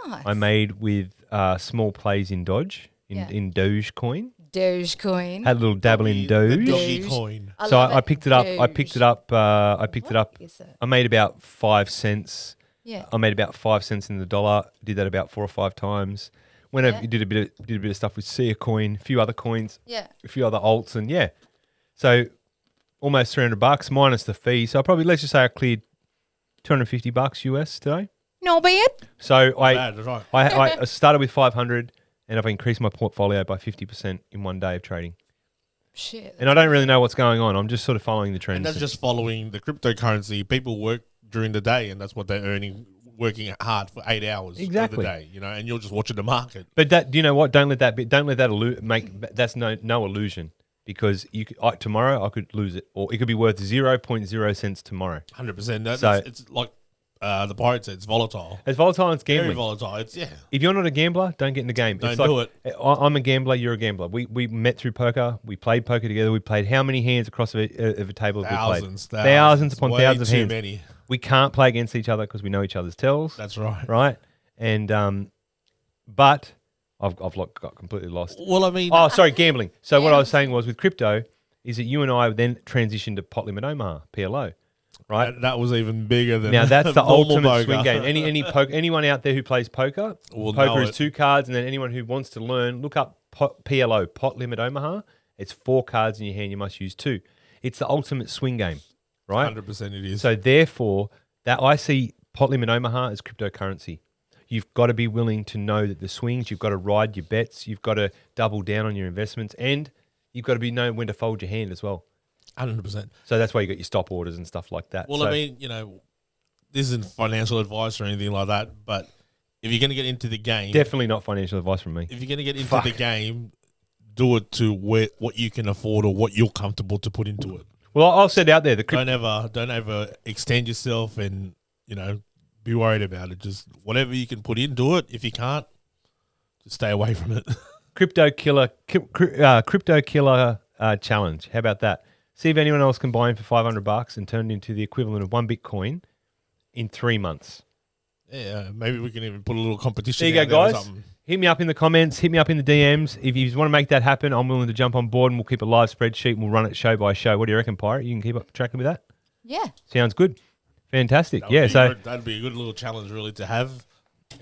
Nice. I made with small plays in Doge, in Dogecoin. Dogecoin. Had a little dabble in The Doge. doggy Doge. coin. I So love I it. picked it up. I Doge. picked it up. I picked it up. is it? I made about 5 cents. Yeah. I made about 5 cents in the dollar. Did that about 4 or 5 times. Whenever you did a bit of stuff with Sia Coin, a few other coins, a few other alts, and so almost $300 minus the fee. So let's just say I cleared $250 US today. No bad. So Bad, right. I started with 500, and I've increased my portfolio by 50% in one day of trading. Shit. And I don't really know what's going on. I'm just sort of following the trends. And that's just following the cryptocurrency. People work during the day, and that's what they're earning, working hard for 8 hours of the day. And you're just watching the market. But do you know what? Don't let that make that's no illusion, because tomorrow I could lose it, or it could be worth 0.0 cents tomorrow. 100%. It's like the pirate said, it's volatile. It's volatile. It's gambling. Very volatile. If you're not a gambler, don't get in the game. Don't do it. I'm a gambler. You're a gambler. We met through poker. We played poker together. We played how many hands across of a table? Thousands upon way thousands of too hands. Many. We can't play against each other because we know each other's tells. That's right. Right. And but I've got completely lost. Well, I mean, gambling. So what I was saying was with crypto is that you and I then transitioned to Pot Limit Omaha PLO. Right, that was even bigger than now. That's the ultimate poker. swing game. Anyone out there who plays poker, poker is 2 cards, and then anyone who wants to learn, look up PLO, Pot Limit Omaha. It's 4 cards in your hand. You must use 2. It's the ultimate swing game, right? 100% it is. So therefore, that I see Pot Limit Omaha as cryptocurrency. You've got to be willing to know that the swings. You've got to ride your bets. You've got to double down on your investments, and you've got to know when to fold your hand as well. 100%. So that's why you got your stop orders and stuff like that. Well, I mean, this isn't financial advice or anything like that, but if you're going to get into the game... Definitely not financial advice from me. If you're going to get into the game, do it to what you can afford or what you're comfortable to put into it. Well, I'll set out there. Don't ever extend yourself and, be worried about it. Just whatever you can put into it. If you can't, just stay away from it. Crypto killer challenge. How about that? See if anyone else can buy in for $500 and turn it into the equivalent of 1 Bitcoin in 3 months. Yeah, maybe we can even put a little competition. There you go, guys. Hit me up in the comments. Hit me up in the DMs. If you want to make that happen, I'm willing to jump on board, and we'll keep a live spreadsheet and we'll run it show by show. What do you reckon, Pirate? You can keep up tracking with that? Yeah. Sounds good. Fantastic. That'd be a good little challenge, really, to have.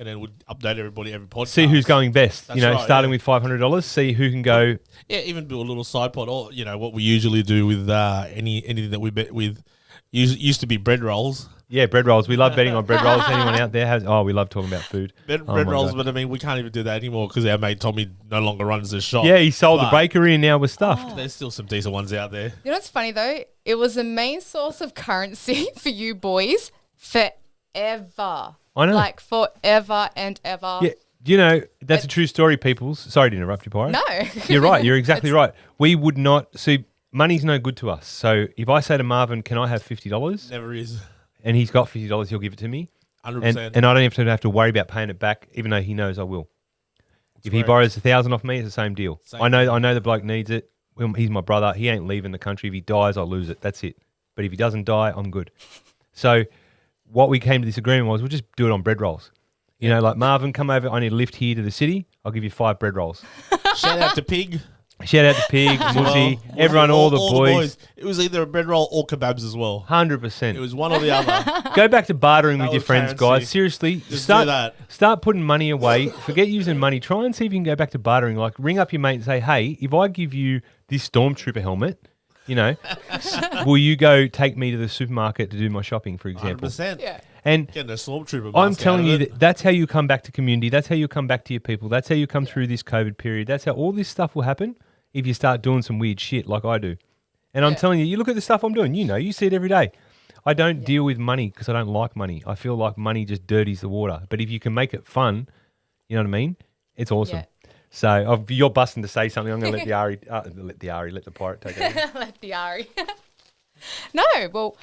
And then we'd update everybody every podcast. See who's going best. That's right, starting with $500. See who can go. Yeah, even do a little side pod. Or what we usually do with anything that we bet with used to be bread rolls. Yeah, bread rolls. We love betting on bread rolls. Anyone out there has? Oh, we love talking about food. Bread rolls, God. But I mean, we can't even do that anymore because our mate Tommy no longer runs the shop. Yeah, he sold the bakery and now we're stuffed. There's still some decent ones out there. You know what's funny though? It was the main source of currency for you boys forever. I know. Like forever and ever. Yeah, that's a true story, peoples. Sorry to interrupt you, Pirate. No. You're right. You're exactly right. We would not... See, money's no good to us. So if I say to Marvin, can I have $50? Never is. And he's got $50, he'll give it to me. 100%. And I don't have to worry about paying it back, even though he knows I will. If he borrows $1,000 off me, it's the same deal. I know the bloke needs it. Well, he's my brother. He ain't leaving the country. If he dies, I'll lose it. That's it. But if he doesn't die, I'm good. So... what we came to this agreement was we'll just do it on bread rolls. Like Marvin, come over. I need a lift here to the city. I'll give you 5 bread rolls. Shout out to Pig. Shout out to Pig, Muzi, everyone, all the boys. It was either a bread roll or kebabs as well. 100%. It was one or the other. Go back to bartering with your was friends, currency. guys. Seriously, Just do that. Start putting money away. Forget using money. Try and see if you can go back to bartering. Like ring up your mate and say, hey, if I give you this Stormtrooper helmet, will you go take me to the supermarket to do my shopping, for example? 100%. Yeah. And getting a Stormtrooper. I'm telling you that's how you come back to community. That's how you come back to your people. That's how you come through this COVID period. That's how all this stuff will happen if you start doing some weird shit like I do. And I'm telling you look at the stuff I'm doing. You see it every day. I don't deal with money because I don't like money. I feel like money just dirties the water. But if you can make it fun, you know what I mean? It's awesome. Yeah. So you're busting to say something. I'm going to let the pirate take it. Let the Ari. No, well,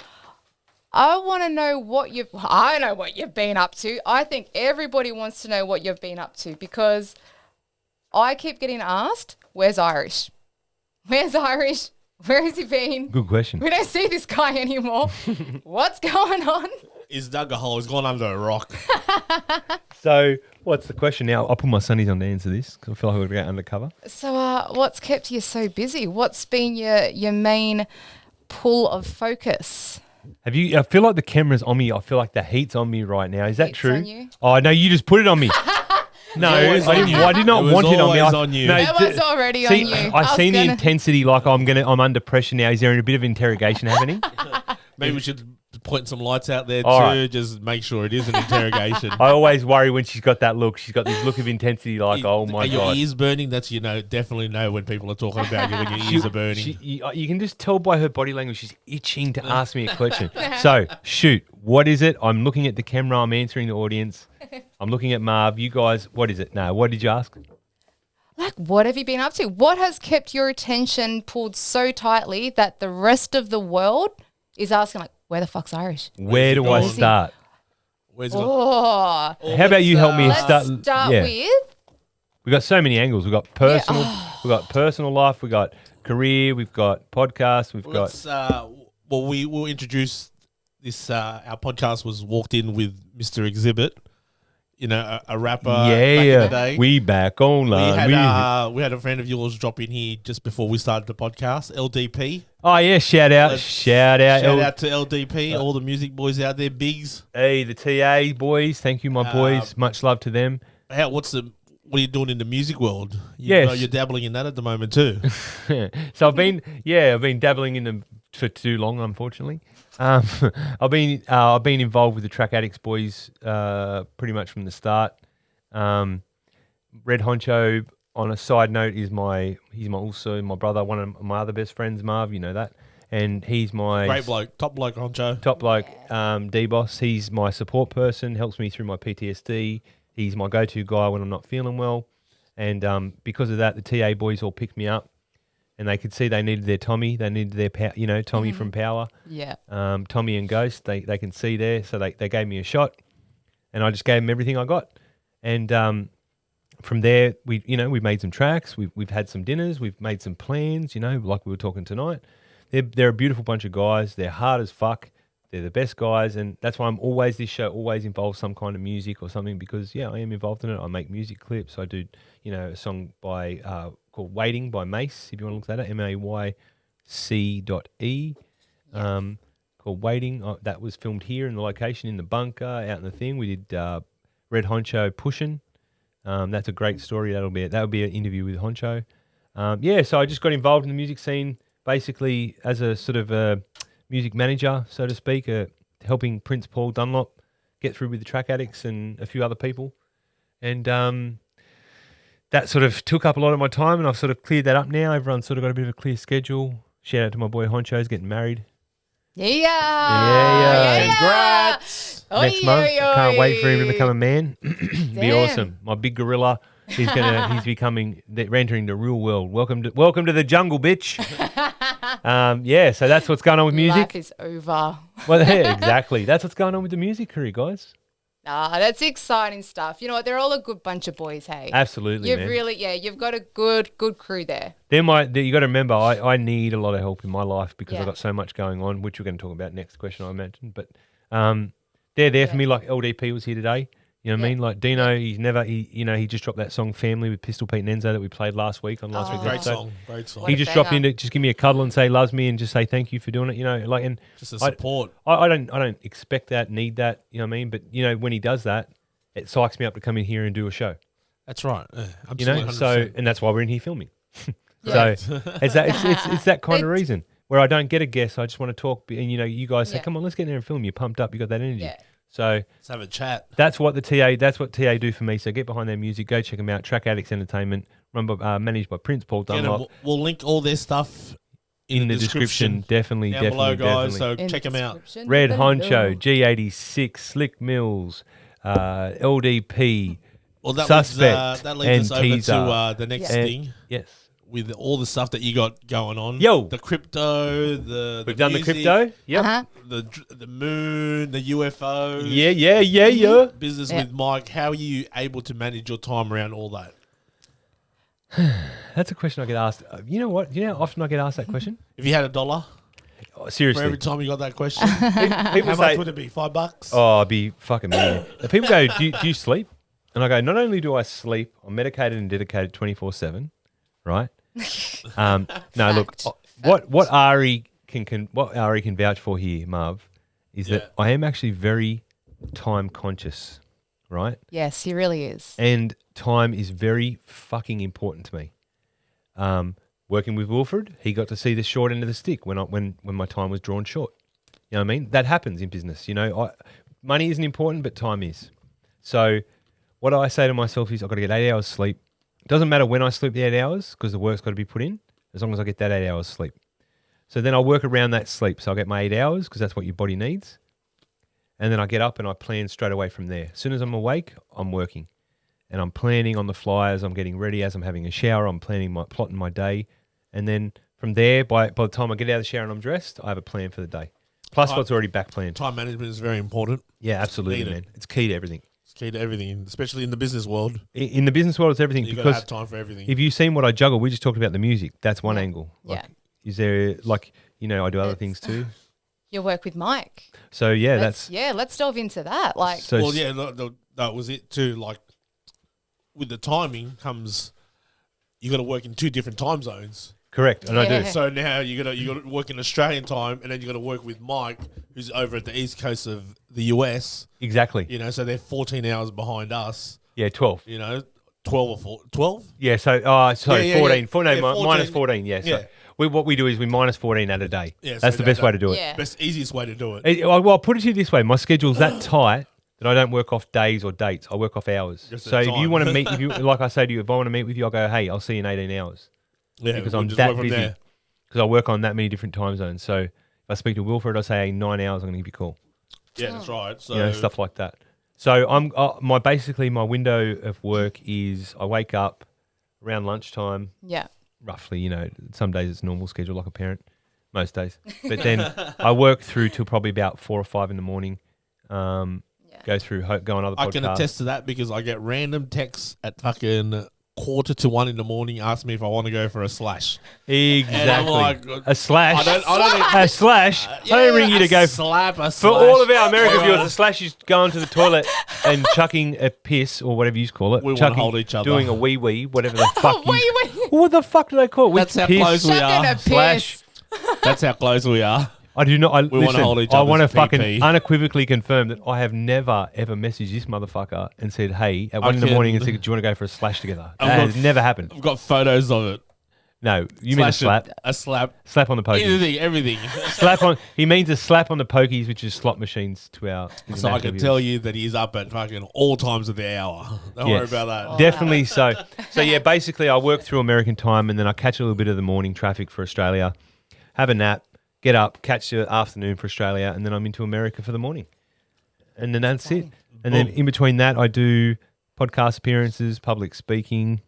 I want to know I know what you've been up to. I think everybody wants to know what you've been up to because I keep getting asked, where's Irish? Where's Irish? Where has he been? Good question. We don't see this guy anymore. What's going on? He's dug a hole. He's gone under a rock. So what's the question now? I'll put my sunnies on to answer this because I feel like we're going to go undercover. So what's kept you so busy? What's been your main pull of focus? I feel like the camera's on me. I feel like the heat's on me right now. Is that Heat's true? on you? Oh, no, you just put it on me. No, always on you. I did not It was want it on me. always on you. It was already see, on you. I seen the gonna- intensity. Like I'm under pressure now. Is there a bit of interrogation happening? Maybe we should point some lights out there All too. right. Just make sure it is an interrogation. I always worry when she's got that look. She's got this look of intensity. Like, oh my Are your god. ears burning? That's definitely know when people are talking about you when your ears are burning. You can just tell by her body language. She's itching to ask me a question. So shoot, what is it? I'm looking at the camera. I'm answering the audience. I'm looking at Marv. You guys, what is it? No, what did you ask? Like, what have you been up to? What has kept your attention pulled so tightly that the rest of the world is asking, like, where the fuck's Irish? Where do I going? start? Where's it? Oh, How about you help me let's start? start yeah. with. We've got so many angles. We've got personal. We've got personal life. We've got career. We've got podcasts. We've got. Let's, well, we will introduce this. Our podcast was walked in with Mr. Exhibit, a rapper. Back in the day. We back online. We had a friend of yours drop in here just before we started the podcast. LDP. Oh yeah! Shout out! Shout out to LDP. All the music boys out there. Bigs. Hey, the TA boys. Thank you, my boys. Much love to them. What are you doing in the music world? Yes. You're dabbling in that at the moment too. So I've been dabbling in them for too long, unfortunately. I've been involved with the Track Addicts boys pretty much from the start. Red Honcho, on a side note, he's also my brother, one of my other best friends, Marv. You know that, and he's my Great bloke, top bloke, Honcho. top bloke, D-Boss. He's my support person, helps me through my PTSD. He's my go-to guy when I'm not feeling well. And because of that, the TA boys all picked me up, and they could see they needed their Tommy. They needed their, Tommy from Power. Yeah. Tommy and Ghost, they can see there. So they gave me a shot, and I just gave them everything I got. And from there, we made some tracks. We've had some dinners. We've made some plans, like we were talking tonight. They're a beautiful bunch of guys. They're hard as fuck. They're the best guys, and that's why this show always involves some kind of music or something, because, I am involved in it. I make music clips. I do, a song called Waiting by Mace, if you want to look at that, MAYC.E, called Waiting. That was filmed here in the location, in the bunker, out in the thing. We did Red Honcho Pushin'. That's a great story. That'll be an interview with Honcho. So I just got involved in the music scene, basically as a sort of a music manager, so to speak, helping Prince Paul Dunlop get through with the Track Addicts and a few other people. And that sort of took up a lot of my time, and I've sort of cleared that up now. Everyone's sort of got a bit of a clear schedule. Shout out to my boy Honcho's getting married. Yeah. Congrats. Next month. I can't wait for him to become a man. Be awesome. My big gorilla. He's entering the real world. Welcome to the jungle, bitch. So that's what's going on with music. Life is over. Well, yeah, exactly. That's what's going on with the music career, guys. That's exciting stuff. You know what? They're all a good bunch of boys, hey? Absolutely, You've man. you've got a good crew there. You got to remember, I need a lot of help in my life because Yeah. I've got so much going on, which we're going to talk about next question, I imagine. But they're there for me, like LDP was here today. You know what I mean? Like Dino, he just dropped that song Family with Pistol Pete and Enzo that we played last week's Great episode. song. What He a just dropped banger. in to just give me a cuddle and say loves me and just say thank you for doing it. And Just a support. I don't expect that, need that. You know what I mean? But when he does that, it psychs me up to come in here and do a show. That's right. So and that's why we're in here filming. Yeah. So it's that kind of reason where I don't get a guest. I just want to talk, and you guys say, Yeah. "Come on, let's get in there and film." You're pumped up. You got that energy. Yeah. So Let's have a chat. that's what TA do for me. So get behind their music. Go check them out. Track Addicts Entertainment, managed by Prince Paul Dunlop. We'll link all their stuff in the description. Definitely, down below, guys. definitely. So check them out. Description Red below. Honcho, G86, Slick Mills, LDP, Well, that Suspect, that leads us and over Teaser. to the next And- thing yes. with all the stuff that you got going on. Yo. The crypto, the We've done the music, crypto. Yep. Uh-huh. the moon, the UFOs. Yeah. Business Yeah. with Mike. How are you able to manage your time around all that? That's a question I get asked. You know what? You know how often I get asked that question? If you had $1 Oh, for seriously. every time you got that question, People how say, much would it be? $5? oh, I'd be fucking million. And people go, do you sleep? And I go, not only do I sleep, I'm medicated and dedicated 24/7, right? No, look, what Ari can vouch for here, Marv, is that I am actually very time conscious, right? Yes, he really is. And time is very fucking important to me. Working with Wilfred, he got to see the short end of the stick when my time was drawn short. You know what I mean? That happens in business. You know, money isn't important, but time is. So what I say to myself is I've got to get 8 hours sleep. It doesn't matter when I sleep the 8 hours because the work's got to be put in, as long as I get that 8 hours sleep. So then I work around that sleep. So I get my 8 hours because that's what your body needs. And then I get up and I plan straight away from there. As soon as I'm awake, I'm working. And I'm planning on the fly as I'm getting ready, as I'm having a shower, I'm plotting my day. And then from there, by the time I get out of the shower and I'm dressed, I have a plan for the day. Plus what's already back planned. Time management is very important. Yeah, absolutely, man. It's key to everything. It's key to everything, especially in the business world. In the business world, it's everything. You've got because to have time for everything. if you've seen what I juggle, we just talked about the music. That's one angle. Yeah. Is there, I do other things too. Your work with Mike. So, yeah, that's... Yeah, let's delve into that. That was it too. Like, with the timing comes, you got to work in 2 different time zones. Correct, and I do. So now you got to work in Australian time, and then you got to work with Mike, who's over at the east coast of the US. Exactly. You know, so they're 14 hours behind us. Yeah, 12. You know, 12 or 12. Yeah, so 14. Yeah. 14. 14. Minus 14. Yeah. So what we do is we minus 14 at a day. Yeah, that's the best way to do it. Yeah. Best easiest way to do it. I'll put it to you this way: my schedule's that tight that I don't work off days or dates. I work off hours. Just So at if you time. want to meet, like I say to you, if I want to meet with you, I'll go, hey, I'll see you in 18 hours. Yeah, because we'll I'm just that work from busy. there. Because I work on that many different time zones. So if I speak to Wilfred, I say, hey, 9 hours, I'm going to give you a call. Yeah, that's right. So You know, stuff like that. So I'm my window of work is I wake up around lunchtime. Yeah. Roughly, you know, some days it's normal schedule like a parent, most days. But then I work through till probably about 4 or 5 in the morning. Go through, go on other podcasts. I can attest to that because I get random texts at fucking 1:45 in the morning asking me if I want to go for a slash. Exactly. And I'm like, a slash. I don't a slash. I don't ring you to go. Slap a For slash. all of our American viewers, a slash is going to the toilet and chucking a piss or whatever you call it. We want to hold each other. Doing a wee, whatever the fuck. Wee-wee. What the fuck do they call it? That's how Piss? close we Chucking a are. piss. Slash. That's how close we are. I do not. We wanna hold each I want to other's fucking PP. unequivocally confirm that I have never ever messaged this motherfucker and said, "Hey," at 1 in the can- morning and said, "Do you want to go for a slash together?" I've That got- has never happened. I've got photos of it. No, you mean a slap? A slap. Slap on the pokies. Everything. Slap on. He means a slap on the pokies, which is slot machines to our. So I can tell you that he's up at fucking all times of the hour. Don't worry about that. Definitely so. So yeah, basically I work through American time and then I catch a little bit of the morning traffic for Australia, have a nap, get up, catch the afternoon for Australia, and then I'm into America for the morning. And then that's it. And then in between that I do podcast appearances, public speaking,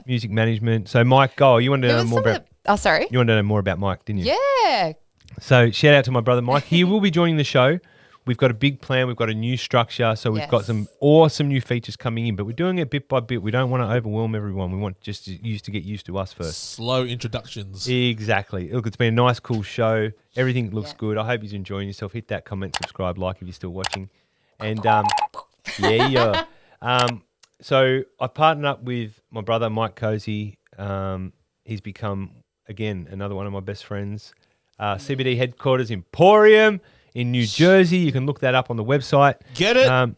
music management. So Mike, you wanted to know more about sorry. You wanted to know more about Mike, didn't you? Yeah. So shout out to my brother Mike. He will be joining the show. We've got a big plan. We've got a new structure. So we've got some awesome new features coming in, but we're doing it bit by bit. We don't want to overwhelm everyone. We want just to get used to us first. Slow introductions. Exactly. Look, it's been a nice, cool show. Everything looks good. I hope you're enjoying yourself. Hit that comment, subscribe, like if you're still watching. And so I've partnered up with my brother Mike Cozy. He's become, again, another one of my best friends. CBD headquarters Emporium in New Jersey. You can look that up on the website. Get it?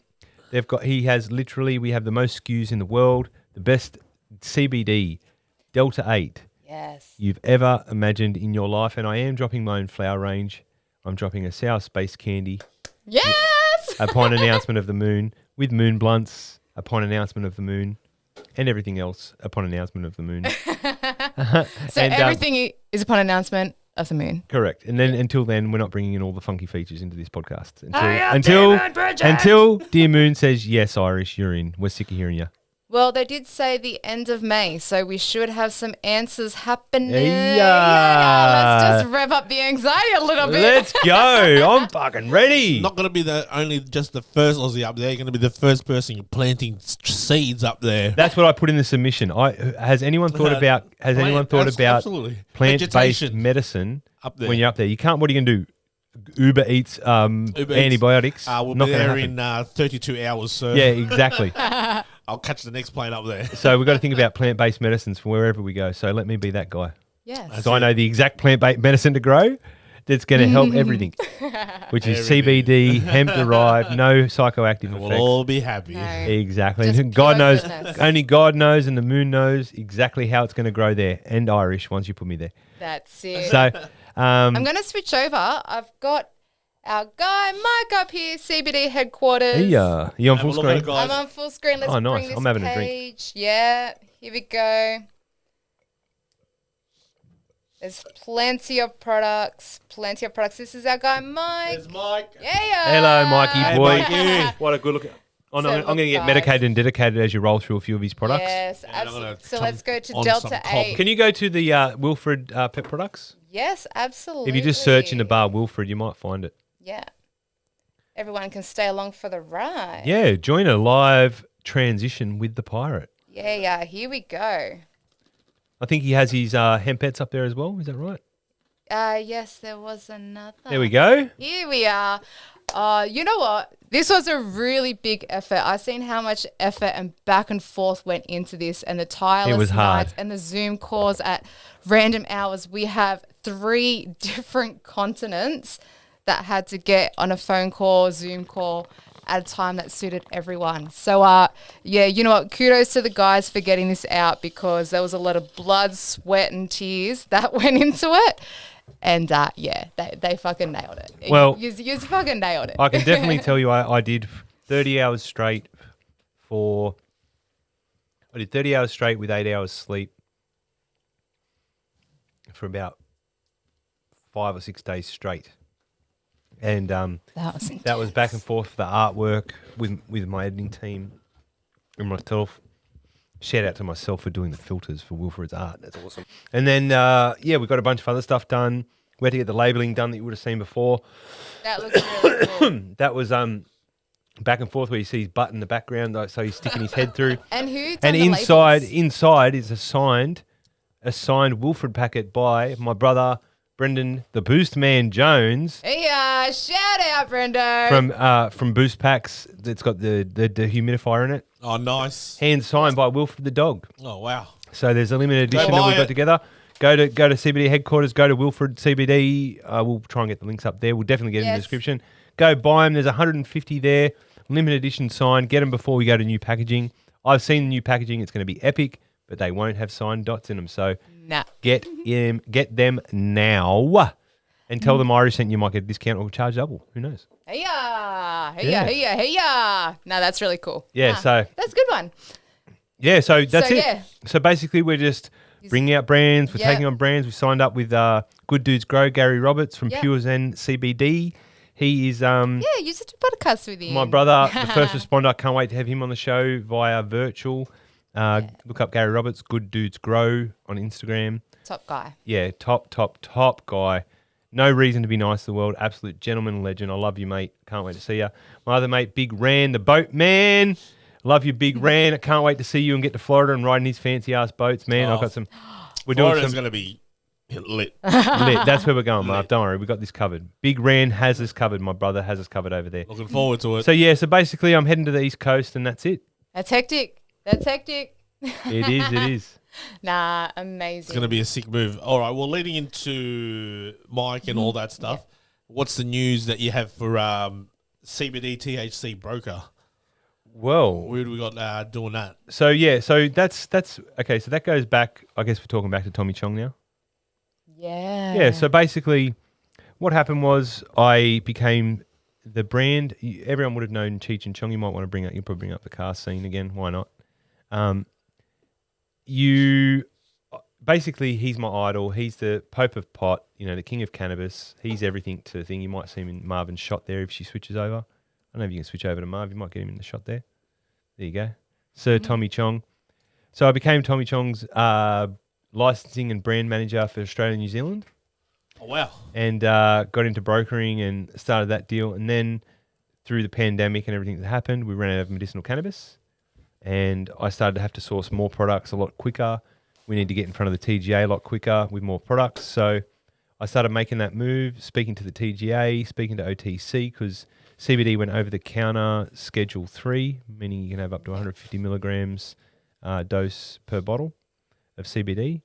We have the most SKUs in the world, the best CBD Delta 8 you've ever imagined in your life. And I am dropping my own flower range. I'm dropping a sour space candy. Yes! Upon announcement of the moon, with moon blunts, upon announcement of the moon, and everything else upon announcement of the moon. So everything is upon announcement of the moon. Correct. And then until then, we're not bringing in all the funky features into this podcast. Until Dear Moon says, yes, Irish, you're in. We're sick of hearing you. Well, they did say the end of May, so we should have some answers happening. Yeah. Let's just rev up the anxiety a little bit. Let's go. I'm fucking ready. Not going to be just the first Aussie up there. You're going to be the first person planting seeds up there. That's what I put in the submission. Has anyone thought about absolutely. plant-based Vegetation medicine up there. when you're up there? You can't. What are you going to do? Uber Eats antibiotics. We'll Not be gonna there happen. in 32 hours, sir. Yeah, exactly. I'll catch the next plane up there. So we've got to think about plant-based medicines for wherever we go. So let me be that guy. Yes. So I know the exact plant-based medicine to grow, that's going to help everything, which is CBD, hemp derived, no psychoactive We'll effects. all be happy. No. Exactly. Just And God pure knows, goodness. only God knows and the moon knows exactly how it's going to grow there. And Irish once you put me there. That's it. So, I'm going to switch over. I've got our guy Mike up here, CBD headquarters. hey, you on Have a full look at screen? it, guys. I'm on full screen. Let's Oh, nice. bring this I'm having a drink. page. Yeah, here we go. There's plenty of products. Plenty of products. This is our guy Mike. There's Mike. Yeah. Hello, Mikey Hey, boy. Mikey. What a good look. Oh, no, So I'm going to look, get guys. medicated and dedicated as you roll through a few of his products. Yes, I'm gonna absolutely. So come let's go to on Delta some 8. Can you go to the Wilfred Pet Products? Yes, absolutely. If you just search in the bar Wilfred, you might find it. Yeah. Everyone can stay along for the ride. Yeah, join a live transition with the pirate. Yeah. Here we go. I think he has his hempets up there as well. Is that right? Yes, there was another. There we go. Here we are. You know what? This was a really big effort. I've seen how much effort and back and forth went into this, and the tireless was hard. nights and the Zoom calls at random hours. We have 3 different continents that had to get on a phone call, Zoom call at a time that suited everyone. So, yeah, you know what? Kudos to the guys for getting this out, because there was a lot of blood, sweat, and tears that went into it. And yeah, they fucking nailed it. Well, you fucking nailed it. I can definitely tell you I did 30 hours straight I did 30 hours straight with 8 hours sleep for about 5 or 6 days straight. And that was back and forth for the artwork with my editing team and myself. Shout out to myself for doing the filters for Wilfred's art. That's awesome. And then, yeah, we got a bunch of other stuff done. We had to get the labelling done that you would have seen before. That looks really cool. That was back and forth where you see his butt in the background, so he's sticking his head through. And who done And the labels? inside is a signed Wilfred packet by my brother Brendan the Boost Man Jones. Hey, shout out, Brendo. From Boost Packs. That's got the dehumidifier in it. Oh, nice. Hand signed by Wilfred the dog. Oh, wow. So there's a limited Go edition that buy we got it. together. Go to CBD headquarters. Go to Wilfred CBD. We'll try and get the links up there. We'll definitely get it in the Yes. description. Go buy them. There's 150 there. Limited edition signed. Get them before we go to new packaging. I've seen the new packaging. It's going to be epic, but they won't have signed dots in them. So Nah. get them now, and tell them Irish sent you. Might get a discount or charge double. Who knows? Hey, Yeah. hey. No, that's really cool. Yeah, Nah, so- that's a good one. Yeah, so that's So, it. yeah. So basically, we're just bringing out brands. We're Yeah. taking on brands. We signed up with Good Dudes Grow, Gary Roberts from Yeah. Pure Zen CBD. He is Yeah, you used to do podcast with him. my brother, the first responder. Can't wait to have him on the show via virtual. Look up Gary Roberts, Good Dudes Grow on Instagram. Top guy. Yeah, top guy. No reason to be nice to the world. Absolute gentleman legend. I love you, mate. Can't wait to see you. My other mate, Big Ran, the boat man. Love you, Big Ran. I can't wait to see you and get to Florida and ride in his fancy ass boats, man. I've got some. We're doing Florida's some going to be lit. lit. That's where we're going, Marv. Don't worry, we got this covered. Big Ran has us covered. My brother has us covered over there. Looking forward to it. So yeah, so basically, I'm heading to the East Coast, and that's it. That's hectic. It is. Nah, amazing. It's going to be a sick move. All right, well, leading into Mike and all that stuff, what's the news that you have for CBD THC broker? Well, Where do we got doing that? so yeah, so that's okay. So that goes back. I guess we're talking back to Tommy Chong now. Yeah. Yeah. So basically, what happened was I became the brand. Everyone would have known Cheech and Chong. You might want to bring up. You probably bring up the car scene again. Why not? You basically, he's my idol. He's the Pope of pot. You know, the king of cannabis. He's everything to the thing. You might see him in Marvin's shot there if she switches over. I don't know if you can switch over to Marv. You might get him in the shot there. There you go, Sir Tommy Chong. So I became Tommy Chong's licensing and brand manager for Australia and New Zealand. Oh, wow. And got into brokering and started that deal. And then through the pandemic and everything that happened, we ran out of medicinal cannabis. And I started to have to source more products a lot quicker. We need to get in front of the TGA a lot quicker with more products. So I started making that move, speaking to the TGA, speaking to OTC, because CBD went over the counter Schedule 3, meaning you can have up to 150 milligrams dose per bottle of CBD.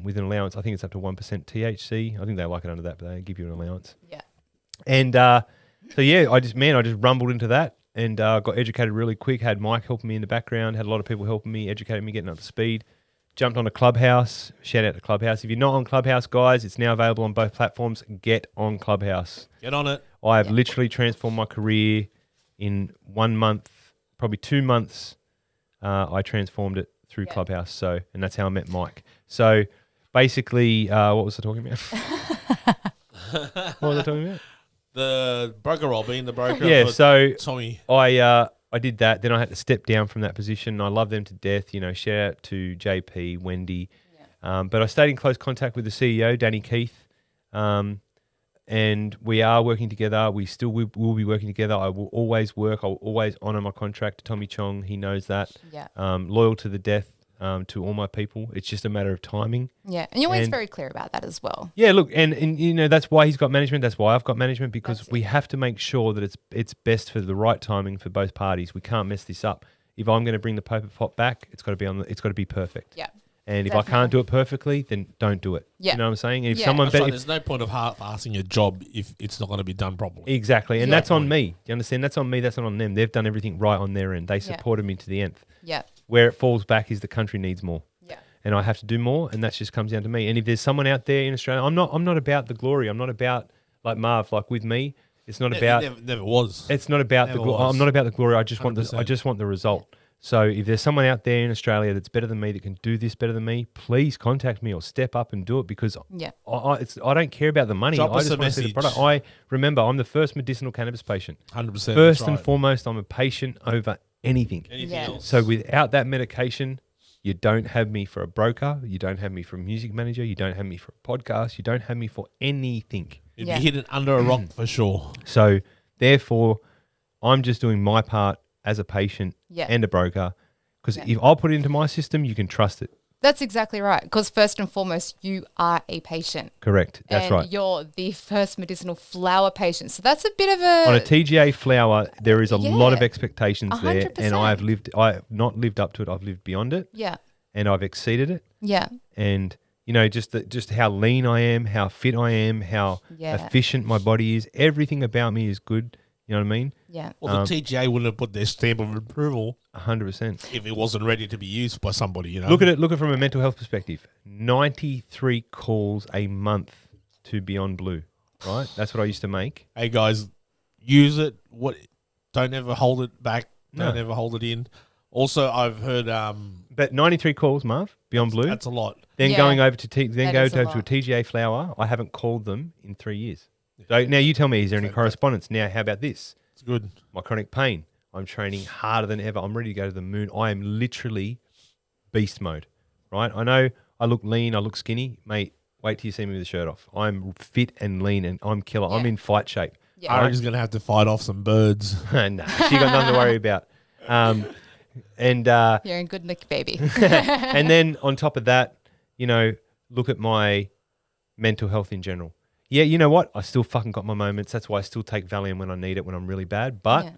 with an allowance. I think it's up to 1% THC. I think they like it under that, but they give you an allowance. Yeah. And so yeah, I just rumbled into that and got educated really quick. Had Mike helping me in the background. Had a lot of people helping me, educating me, getting up to speed. Jumped on a Clubhouse. Shout out to Clubhouse. If you're not on Clubhouse, guys, it's now available on both platforms. Get on Clubhouse. Get on it. I have literally transformed my career in 1 month, probably 2 months. I transformed it through Clubhouse. So, and that's how I met Mike. So basically, what was I talking about? What was I talking about? The broker role, being the broker. Yeah, for so Tommy. I did that. Then I had to step down from that position. I love them to death. You know, shout out to JP, Wendy. Yeah. But I stayed in close contact with the CEO, Danny Keith. And we are working together. We still will be working together. I will always work. I will always honour my contract to Tommy Chong. He knows that. Yeah. Loyal to the death to all my people. It's just a matter of timing. Yeah. And you're always very clear about that as well. Yeah, look, and you know, that's why he's got management. That's why I've got management, because we have to make sure that it's best for the right timing for both parties. We can't mess this up. If I'm going to bring the poker pot back, it's got to be perfect. Yeah. And if I can't do it perfectly, then don't do it. Yeah. You know what I'm saying? And if Yeah. someone That's right, there's no point of half-assing a job if it's not going to be done properly. Exactly. And that's on me. You understand? That's on me. That's not on them. They've done everything right on their end. They supported me to the nth. Yeah. Where it falls back is the country needs more. Yeah. And I have to do more, and that just comes down to me. And if there's someone out there in Australia, I'm not about the glory. I'm not about like Marv, like with me. It's not about never was. It's not about the glory. I'm not about the glory. I just want the 100%. result. So if there's someone out there in Australia that's better than me, that can do this better than me, please contact me or step up and do it, because I don't care about the money. Drop I us just a want to see the message. product. Remember, I'm the first medicinal cannabis patient. 100%. First that's and right. foremost, I'm a patient over anything. Anything Yeah. else. So without that medication, you don't have me for a broker. You don't have me for a music manager. You don't have me for a podcast. You don't have me for anything. You'd Yeah. be hidden under a rock for sure. So therefore, I'm just doing my part as a patient Yeah. and a broker, because if I'll put it into my system, you can trust it. That's exactly right. Because first and foremost, you are a patient. Correct. That's and right. You're the first medicinal flower patient. So that's a bit of a... On a TGA flower, there is a lot of Yeah. expectations there, and 100%. I have not lived up to it. I've lived beyond it, Yeah. and I've exceeded it. Yeah. And you know, just how lean I am, how fit I am, how efficient my body is. Everything about me is good. You know what I mean? Yeah. Well, the TGA wouldn't have put their stamp of approval 100%. if it wasn't ready to be used by somebody, you know. Look at it from a mental health perspective. 93 calls a month to Beyond Blue, right? That's what I used to make. Hey guys, use it. Don't ever hold it back. Don't No. ever hold it in. Also, I've heard But 93 calls, Marv, Beyond Blue. that's a lot. Then Yeah. going over to That is a to a lot. TGA flower, I haven't called them in 3 years. So now you tell me, is there any correspondence? Now, how about this? It's good. My chronic pain. I'm training harder than ever. I'm ready to go to the moon. I am literally beast mode, right? I know I look lean, I look skinny. Mate, wait till you see me with the shirt off. I'm fit and lean, and I'm killer. I'm Yeah. in fight shape. Yeah. I'm just going to have to fight off some birds. No, she got nothing to worry about. And You're in good nick, baby. and then on top of that, you know, look at my mental health in general. Yeah, you know what? I still fucking got my moments. That's why I still take Valium when I need it, when I'm really bad. But Yeah.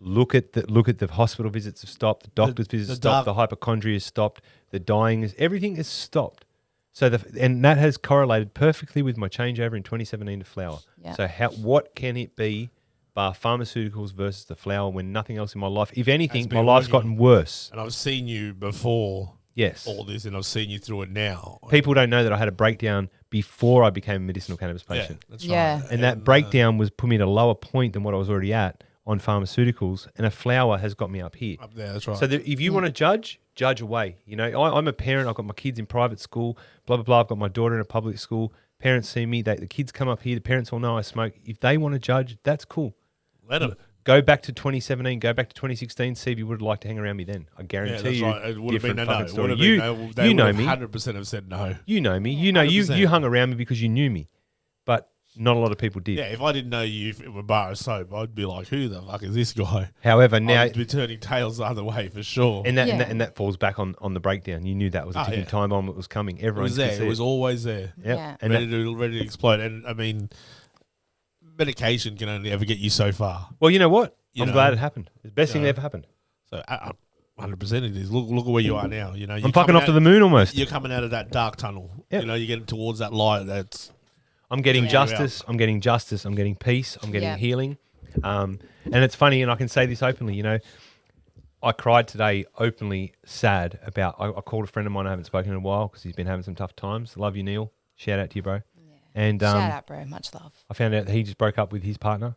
look at the hospital visits have stopped, the doctor's visits the stopped, the hypochondria has stopped, the dying is, everything is stopped. So and that has correlated perfectly with my changeover in 2017 to flower. Yeah. So what can it be bar pharmaceuticals versus the flower when nothing else in my life, if anything, Has my been life's working. gotten worse. And I've seen you before Yes. all this, and I've seen you through it now. People don't know that I had a breakdown before I became a medicinal cannabis patient. That's Yeah. right. And that breakdown was put me at a lower point than what I was already at on pharmaceuticals, and a flower has got me up here. Up there, that's right. So if you want to judge away. You know, I'm a parent. I've got my kids in private school, blah, blah, blah. I've got my daughter in a public school. Parents see me. The kids come up here. The parents all know I smoke. If they want to judge, that's cool. Let them. Go back to 2017, go back to 2016, see if you would have liked to hang around me then. I Yeah, guarantee that's you, right. It would have been different no. fucking It story. would have been no. They You know would me. 100% have said no. You know me. You know, you 100%. hung around me because you knew me. But not a lot of people did. Yeah, if I didn't know you if it were bar of soap, I'd be like, who the fuck is this guy? However, now... I'd be turning tails the other way for sure. And that, Yeah. and that falls back on the breakdown. You knew that was a ticking time bomb that was coming. it Everyone was could there. see It was always there. Yep. Yeah. And Ready that, to explode. And I mean, medication can only ever get you so far. well, you know what? You I'm know. glad it happened. It's the best thing Yeah. that ever happened. So 100% it is. Look at where you are now. You know, I'm fucking off to the moon almost. You're coming out of that dark tunnel. Yep. You know, you're getting towards that light. I'm getting Yeah. justice. I'm getting justice. I'm getting peace. I'm getting Yeah. healing. And it's funny, and I can say this openly. You know, I cried today openly, sad about. I called a friend of mine I haven't spoken in a while because he's been having some tough times. Love you, Neil. Shout out to you, bro. Yeah. And Shout out, bro. Much love. I found out that he just broke up with his partner.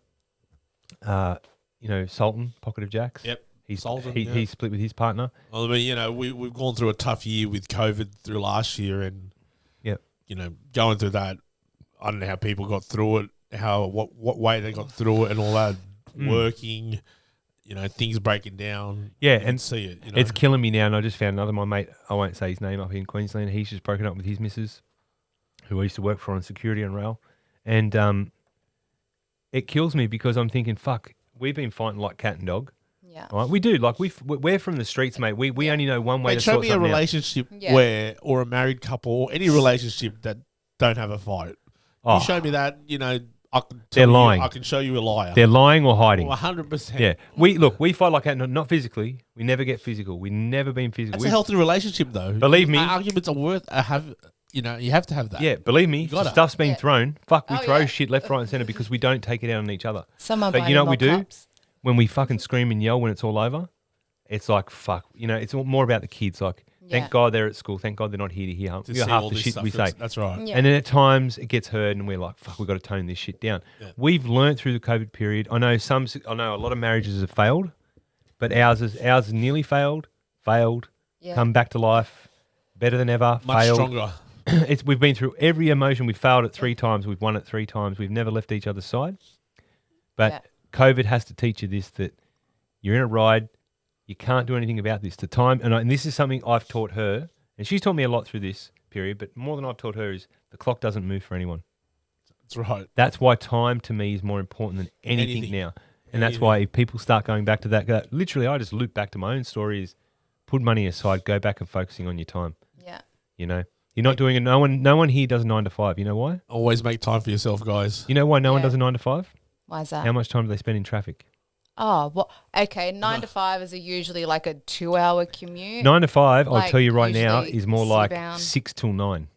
You know, Sultan, Pocket of Jacks. Yep. Sultan, yeah. he split with his partner. Well, I mean, you know, we've gone through a tough year with COVID through last year, and Yep. you know, going through that, I don't know how people got through it, what way they got through it, and all that. Working, you know, things breaking down. Yeah, You can and see it. You know? It's killing me now, and I just found another my mate. I won't say his name up in Queensland. He's just broken up with his missus, who I used to work for on security and rail, and it kills me because I'm thinking, fuck, we've been fighting like cat and dog. Yeah. Right? We do. Like we're from the streets, mate. We only know one way Mate, to show sort me a something out. relationship Yeah. or a married couple, or any relationship that don't have a fight. Oh. You show me that, you know, I can They're tell you, lying. I can show you a liar. They're lying or hiding. 100%. Yeah. We fight like that, not physically. We never get physical. We never been physical. That's a healthy relationship, though. Believe me. Arguments are worth you know, you have to have that. Yeah, believe me, gotta. stuff's been Yeah. thrown. Fuck, we Oh, throw yeah. shit left, right, and centre because we don't take it out on each other. Some are But you know what we buying do? more cups. When we fucking scream and yell when it's all over, it's like, fuck. You know, it's more about the kids. Like, Yeah. thank God they're at school. Thank God they're not here to hear To hear see half all the this shit stuff. we say. That's right. Yeah. And then at times it gets heard and we're like, fuck, we've got to tone this shit down. Yeah. We've learnt through the COVID period. I know a lot of marriages have failed, but ours nearly failed, Yeah. come back to life, better than ever, Much failed. stronger. We've been through every emotion. We've failed it 3 times. We've won it 3 times. We've never left each other's side. But Yeah. COVID has to teach you this, that you're in a ride. You can't do anything about this. The time, and this is something I've taught her, and she's taught me a lot through this period, but more than I've taught her is the clock doesn't move for anyone. That's right. That's why time to me is more important than anything Anything. now. And that's why if people start going back to that, literally I just loop back to my own story is put money aside, go back and focusing on your time. Yeah. You know? You're not doing it. No one here does a 9 to 5. You know why? Always make time for yourself, guys. You know why no one Yeah. does a 9 to 5? Why is that? How much time do they spend in traffic? Oh, well, okay. 9 to 5 is usually like a 2-hour commute. 9 to 5, I'll Like, tell you right now, usually is more like C-bound. 6 till 9.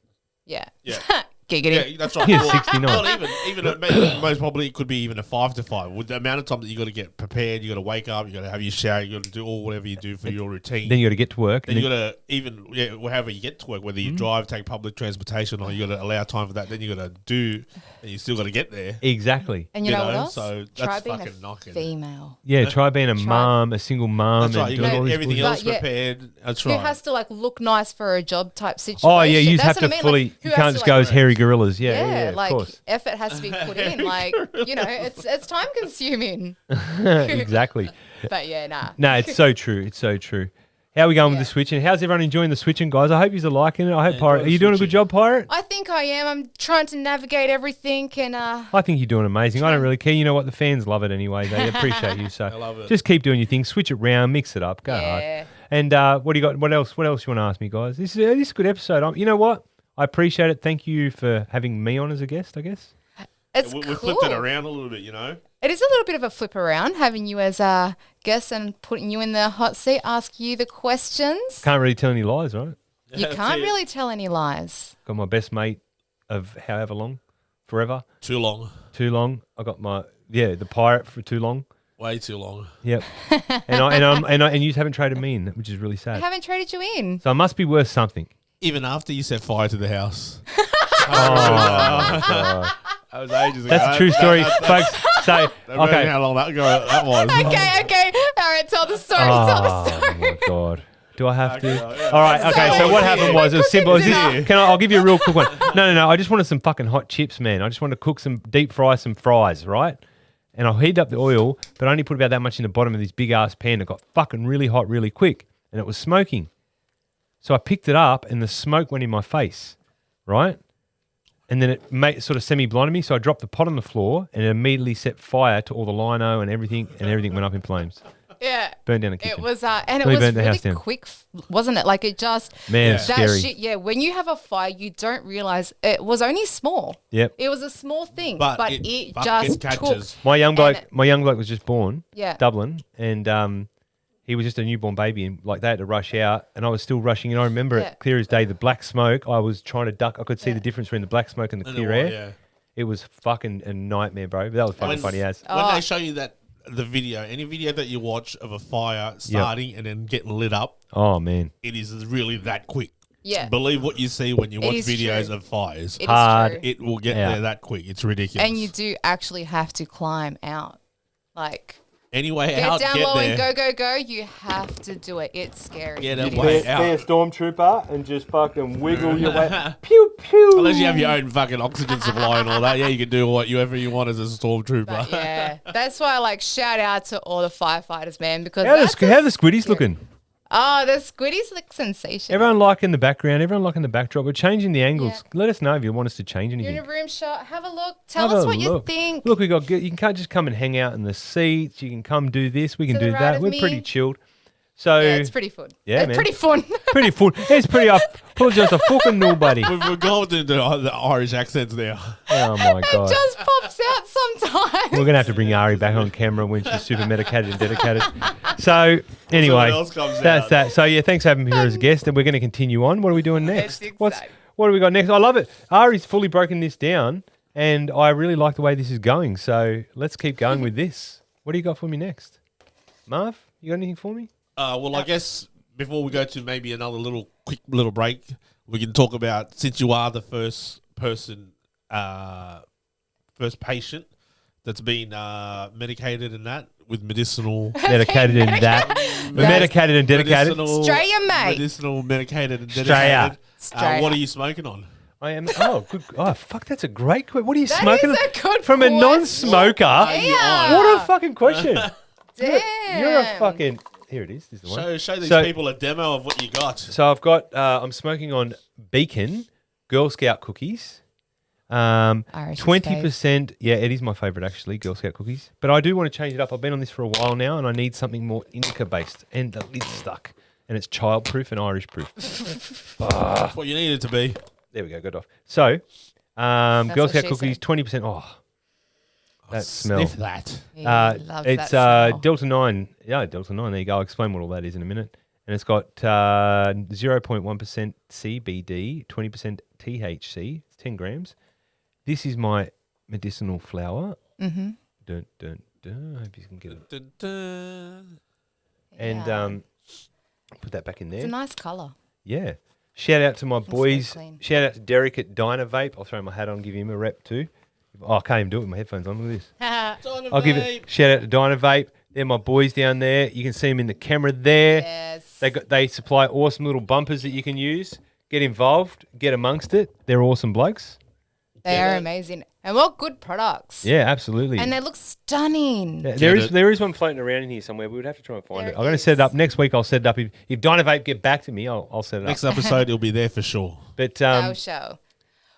Yeah. Yeah. Giggity. Yeah, that's right. Yeah, Well, 69. Not even most probably it could be even a 5 to 5. With the amount of time that you got to get prepared, you got to wake up, you got to have your shower, you got to do all whatever you do for your routine. Then you got to get to work. Then and you got to however you get to work, whether you drive, take public transportation, or you got to allow time for that. Then you got to do, and you still got to get there. Exactly. And you know what else? So Try that's being a fucking knocking. female. Yeah, try being a Try- mum, a single mum. That's right. and You doing got all this everything bullshit. else But yeah, prepared. That's Who right. has to like look nice for a job type situation? Oh, yeah, you That's have to what I mean. fully, Like, who you has can't to, just go like, as hairy gorillas. Yeah, yeah, of like course. effort has to be put in. Like, you know, it's time consuming. Exactly. But yeah, nah. No, it's so true. It's so true. How are we going with Yeah. the switching? How's everyone enjoying the switching, guys? I hope you're liking it. I hope, Yeah, Pirate. enjoy Are you the doing a good switching. job, Pirate? I think I am. I'm trying to navigate everything and I think you're doing amazing. I don't really care. You know what? The fans love it anyway. They appreciate you. So I love it. just keep doing your thing. Switch it round. Mix it up. Go Yeah. hard. And what do you got? What else? What else you want to ask me, guys? This is a good episode. You know what? I appreciate it. Thank you for having me on as a guest, I guess. it's We cool. flipped it around a little bit, you know. It is a little bit of a flip around having you as a guest and putting you in the hot seat, ask you the questions. Can't really tell any lies, right? You can't really tell any lies. Got my best mate of however long, forever, Too long. too long. I got the pirate for too long. Way too long. Yep. and you haven't traded me in, which is really I sad. haven't traded you in. So it must be worth something. Even after you set fire to the house. Oh, my God. That was ages ago. That's a true story, folks. So, Imagine okay. how long that was. Okay. All right, tell the story. Tell the story. Oh, my God. Do I have to? yeah. All right. Okay. So what happened was it was simple. Cooking's enough. I'll give you a real quick one. No. I just wanted some fucking hot chips, man. I just wanted to cook deep fry some fries, right? And I heated up the oil, but I only put about that much in the bottom of this big ass pan. It got fucking really hot really quick, and it was smoking. So I picked it up, and the smoke went in my face, right? And then it sort of semi-blinded me. So I dropped the pot on the floor, and it immediately set fire to all the lino and everything went up in flames. Yeah. Burned down the kitchen. It was, and it Really was burnt the really house down. quick, wasn't it? Like it just, Man, Yeah. it's that scary. shit, yeah. When you have a fire, you don't realize it was only small. Yep. It was a small thing, But but it it fucking just catches. took. My young bloke And was just born, Yeah. Dublin, and he was just a newborn baby, and like they had to rush out, and I was still rushing. And I remember Yeah. it clear as day. The black smoke, I was trying to duck. I could see the difference between the black smoke and the clear air. Yeah. It was fucking a nightmare, bro. But that was fucking funny as. When they show you the video, any video that you watch of a fire starting and then getting lit up, Oh man, it is really that quick. Yeah. Believe what you see when you watch is videos true. of fires. It is hard. true. It will get Yeah. there that quick. It's ridiculous. And you do actually have to climb out. Like, anyway, get out, down get low there. and go. You have to do it. It's scary. Get It away. is. Out. Be a stormtrooper and just fucking wiggle your way. Pew pew. Unless you have your own fucking oxygen supply and all that. Yeah, you can do whatever you want as a stormtrooper. But yeah, that's why I like shout out to all the firefighters, man, because How that's the squiddies looking? oh, the squiddies look sensational. Everyone liking the background. Everyone liking the backdrop. We're changing the angles. Let us know if you want us to change You're anything. in a room shot. Have a look. Tell Have us a what you look. think. Look, you can just come and hang out in the seats. You can come do this. We can To the do right that. of We're me. pretty chilled. So Yeah, it's pretty fun. Yeah, It's man. pretty fun. pretty full. It's pretty up. Apologize to fucking nobody. We're going to the Irish accents now. Oh my god. Just pops out sometimes. We're gonna have to bring Ari back on camera when she's super medicated and dedicated. So anyway, else comes that's out. that. So yeah, thanks for having me here as a guest, and we're gonna continue on. What are we doing next? It's What exciting. do we got next? I love it. Ari's fully broken this down, and I really like the way this is going. So let's keep going with this. What do you got for me next, Marv? You got anything for me? Well, I guess before we go to maybe another quick little break, we can talk about, since you are the first patient that's been medicated and that with medicinal. Medicated and that. We're medicated and dedicated. Australia, mate. Medicinal, medicated and Australia. dedicated. What are you smoking on? I am. Oh, good. Oh, fuck. That's a great question. What are you That smoking? is a good From a question. non-smoker. Yeah. What a fucking question. Damn. You're a fucking. Here it is. This is the one. Show these So- people a demo of what you got. So I've got. I'm smoking on Beacon Girl Scout cookies. Irish's 20%. Yeah, it is my favourite actually, Girl Scout cookies. But I do want to change it up. I've been on this for a while now, and I need something more indica based. And the lid's stuck, and it's child proof and Irish proof. That's what you need it to be. There we go. Got off. So, Girl what Scout she cookies, said. 20%. Oh, that smell. Sniff that. He loves that It's smell. Delta 9. Yeah, Delta 9. There you go. I'll explain what all that is in a minute. And it's got 0.1% CBD, 20% THC. It's 10 grams. This is my medicinal flower. Mm-hmm. Dun, dun, dun. I hope you can get it. Dun, dun. And Yeah. put that back in there. It's a nice colour. Yeah. Shout out to my boys. clean. Shout out to Derek at DYNAVAP. I'll throw my hat on, give him a rep too. Oh, I can't even do it with my headphones on. Look at this. I'll give it shout out to DYNAVAP. They're my boys down there. You can see them in the camera there. Yes. They supply awesome little bumpers that you can use. Get involved. Get amongst it. They're awesome blokes. They are amazing. And what good products. Yeah, absolutely. And they look stunning. There is one floating around in here somewhere. We would have to try and find There it. I'm going to is. set it up next week. I'll set it up. If DYNAVAP get back to me, I'll set it up. Next episode, it'll be there for sure. But They'll show.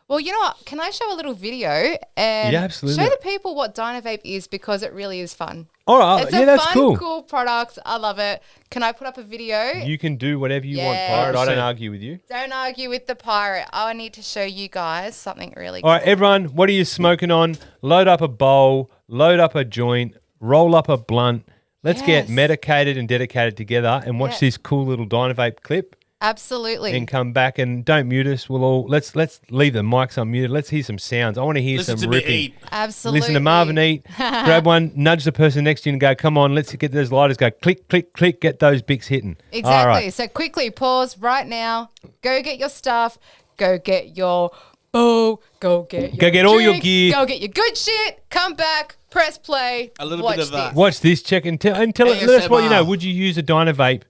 Well, you know what? Can I show a little video and Yeah, absolutely. show the people what DYNAVAP is, because it really is fun. all right, It's yeah, a that's fun, cool. product. I love it. Can I put up a video? You can do whatever you want, Yeah. Pirate. I don't 100%. argue with you. Don't argue with the pirate. I need to show you guys something really All right, everyone, what are you smoking on? Load up a bowl, load up a joint, roll up a blunt. Let's get Yes. medicated and dedicated together and watch Yeah. this cool little DYNAVAP clip Absolutely. and come back, and don't mute us. Let's leave the mics unmuted. Let's hear some sounds. I want to hear Listen to some me ripping. eat. Absolutely. Listen to Marvin eat. Grab one, nudge the person next to you and go, come on, let's get those lighters. Go click, click, click, get those bics hitting. Exactly. All right. So quickly pause right now. Go get your stuff. Go get your bowl. Go get your Go get all your drink, gear. Go get your good shit. Come back. Press play. A little watch bit of that. this. Watch this, check and tell let us what you know. ASMR. Would you use a DYNAVAP?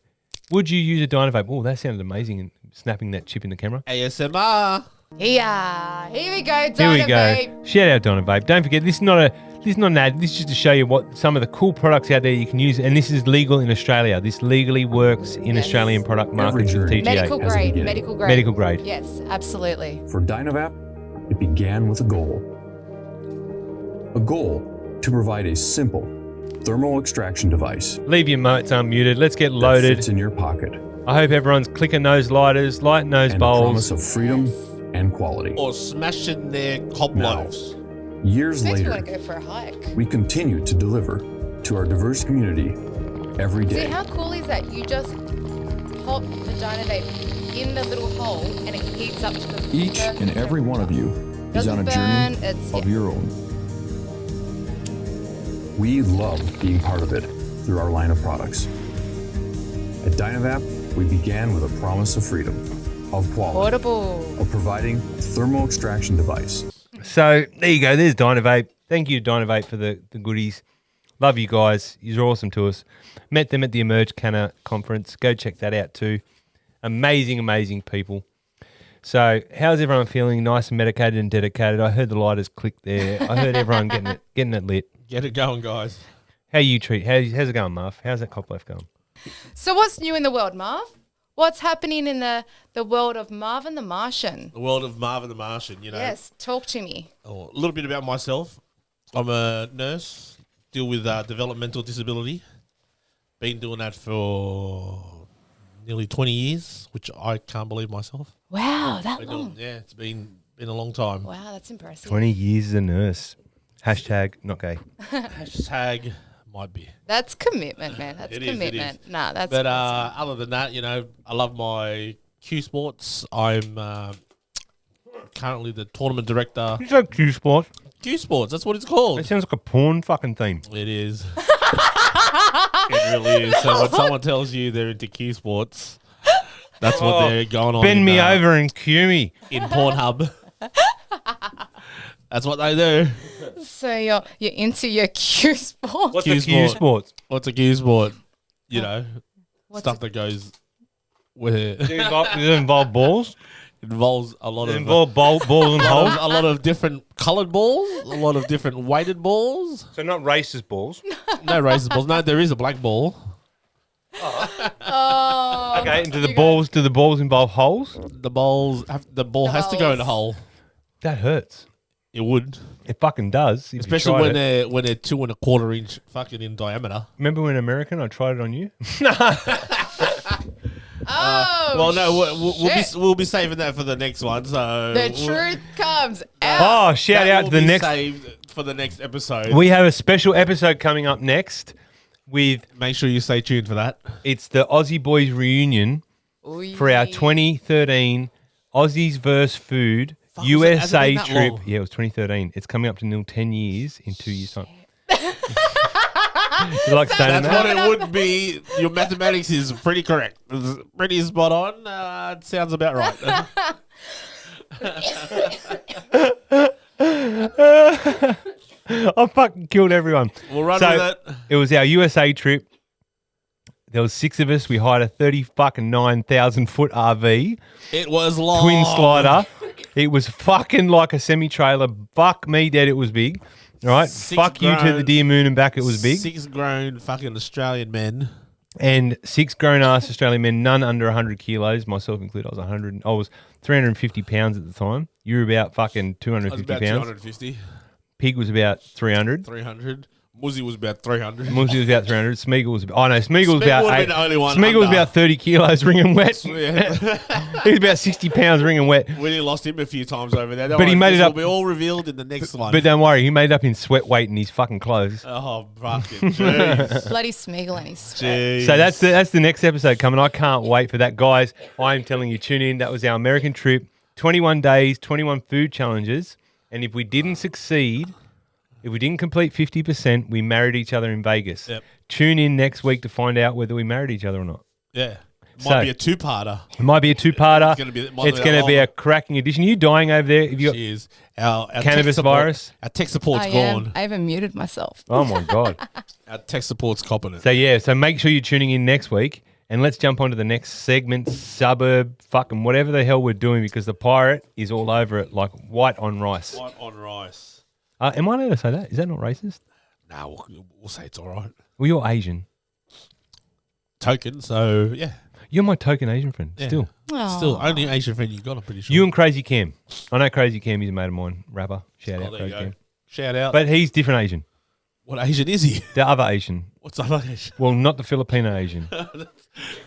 Would you use a DYNAVAP? Oh, that sounded amazing, and snapping that chip in the camera. ASMR. Yeah. Here we go. Here we DYNAVAP. go. Shout out DYNAVAP. Don't forget, this is not an ad. This is just to show you what some of the cool products out there you can use, and this is legal in Australia. This legally works in Yes. Australian product markets with journey. TGA. Medical As a grade. beginning. Medical grade. Medical grade. Yes, absolutely. For DYNAVAP, it began with a goal. A goal to provide a simple thermal extraction device Leave your moats unmuted. Let's get that loaded. fits in your pocket I hope everyone's clicking those lighters, lighting those and a promise bowls. of freedom and quality. Or smashing their cob Now, loaves. Years Makes me later, want to go for a hike. we continue to deliver to our diverse community every See, day. how cool is that? You just pop the DYNAVAP in the little hole and it heats up to the Each and every one of you is on a Doesn't journey burn, it's- of yeah. your own. We love being part of it through our line of products. At DYNAVAP, we began with a promise of freedom, of quality, portable. of providing a thermal extraction device. So there you go. There's DYNAVAP. Thank you, DYNAVAP, for the goodies. Love you guys. You're awesome to us. Met them at the Emerge Canna conference. Go check that out too. Amazing, amazing people. So how's everyone feeling? Nice and medicated and dedicated. I heard the lighters click there. I heard everyone getting it lit. Get it going, guys. How you treat? How's it going, Marv? How's that cop life going? So what's new in the world, Marv? What's happening in the world of Marvin the Martian? The world of Marvin the Martian, you know. Yes, talk to me. Oh, a little bit about myself. I'm a nurse, deal with developmental disability. Been doing that for nearly 20 years, which I can't believe myself. Wow, that Been long. doing- yeah, it's been a long time. Wow, that's impressive. 20 years as a nurse. Hashtag not gay. Hashtag might be. That's commitment, man. That's It is, it commitment. is. Nah, that's But awesome. other than that, you know, I love my CUE Sports. I'm currently the tournament director. You said Q Sports. CUE Sports, that's what it's called. That sounds like a porn fucking theme. It is. It really is. So when someone tells you they're into CUE Sports, that's what Oh, they're going on. Bend in, me over and cue me. in Pornhub. That's what they do. So you're into your Q sport. What's Q a Q Sport. Sports? What's a CUE Sport? You know, What's stuff that goes with Does it involve balls? involves a lot Does it of involve balls and holes? a lot of different coloured balls, a lot of different weighted balls. So not racist balls. No racist balls. No, there is a black ball. Oh, Okay, and do the you balls involve holes? The ball has to go in the hole. That hurts. It would, It fucking does. if you especially tried when it. they're 2 1/4 inch fucking in diameter. Remember when American? I tried it on you. Oh, Well, no, shit. we'll be saving that for the next one. So The truth comes out. Oh, shout that out will to the be next. saved for the next episode. We have a special episode coming up next with Make sure you stay tuned for that. it's the Aussie Boys reunion for our 2013 Aussies vs. Food Fuck, has it USA been that trip. long? Yeah, it was 2013. It's coming up to nearly 10 years in 2 years' time. You like staying in That's that? what it would be. Your mathematics is pretty correct. It's pretty spot on. It sounds about right. I fucking killed everyone. We'll run So, with it. It was our USA trip. There was 6 of us. We hired a 9,000-foot RV, It was long. twin slider. It was fucking like a semi-trailer. Fuck me, dead. It was big. All right. Six Fuck you to the grown- dear moon and back. It was big. 6 grown fucking Australian men. And 6 grown-ass Australian men, none under 100 kilos, myself included. I was 350 pounds at the time. You were about fucking I was 250 about pounds. 250, Pig was about 300. 300. Muzzy was about 300. Muzzy was about 300. Smeagol was about... Oh, no, Smeagol was Smeagol about... would've 8. been the only one Smeagol was under. about 30 kilos, ringing wet. Yeah. He was about 60 pounds, ringing wet. We only lost him a few times over there. But he made it up- Will be all revealed in the next one. But don't worry, he made it up in sweat weight in his fucking clothes. Oh, fucking jeez. Bloody Smeagol and his sweat. Jeez. So that's the next episode coming. I can't wait for that, guys. I'm telling you, tune in. That was our American trip. 21 days, 21 food challenges. And if we didn't succeed, if we didn't complete 50%, we married each other in Vegas. Yep. Tune in next week to find out whether we married each other or not. Yeah. So- Might be a 2-parter. It might be a 2-parter. It's gonna be- it might It's be going that to be a long. cracking edition. Are you dying over there? Have you got... Cheers. Our Cannabis tech support- virus? Our tech support's I am. gone. I even muted myself. Oh, my God. Our tech support's copping it. So, yeah. So, make sure you're tuning in next week. And let's jump on to the next segment, suburb, fucking whatever the hell we're doing, because the pirate is all over it like white on rice. White on rice. Am I allowed to say that? Is that not racist? Nah, we'll say it's all right. Well, you're Asian. Token, so yeah. You're my token Asian friend. Yeah. Still. Still, only Asian friend you got, I'm pretty sure. You and Crazy Cam. I know Crazy Cam is a mate of mine, rapper. Shout out, there you Crazy go. Cam. Shout out. But he's different Asian. What Asian is he? The other Asian. What's other Asian? Well, not the Filipino Asian.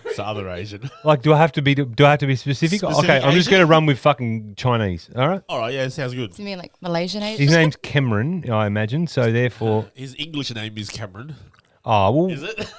It's the other Asian. Like, do I have to be specific? Specific Okay, I'm just Asian? going to run with fucking Chinese. All right. All right, yeah, sounds good. Do you mean like Malaysian Asian? His name's Cameron, I imagine. So therefore, His English name is Cameron. oh well, Is it?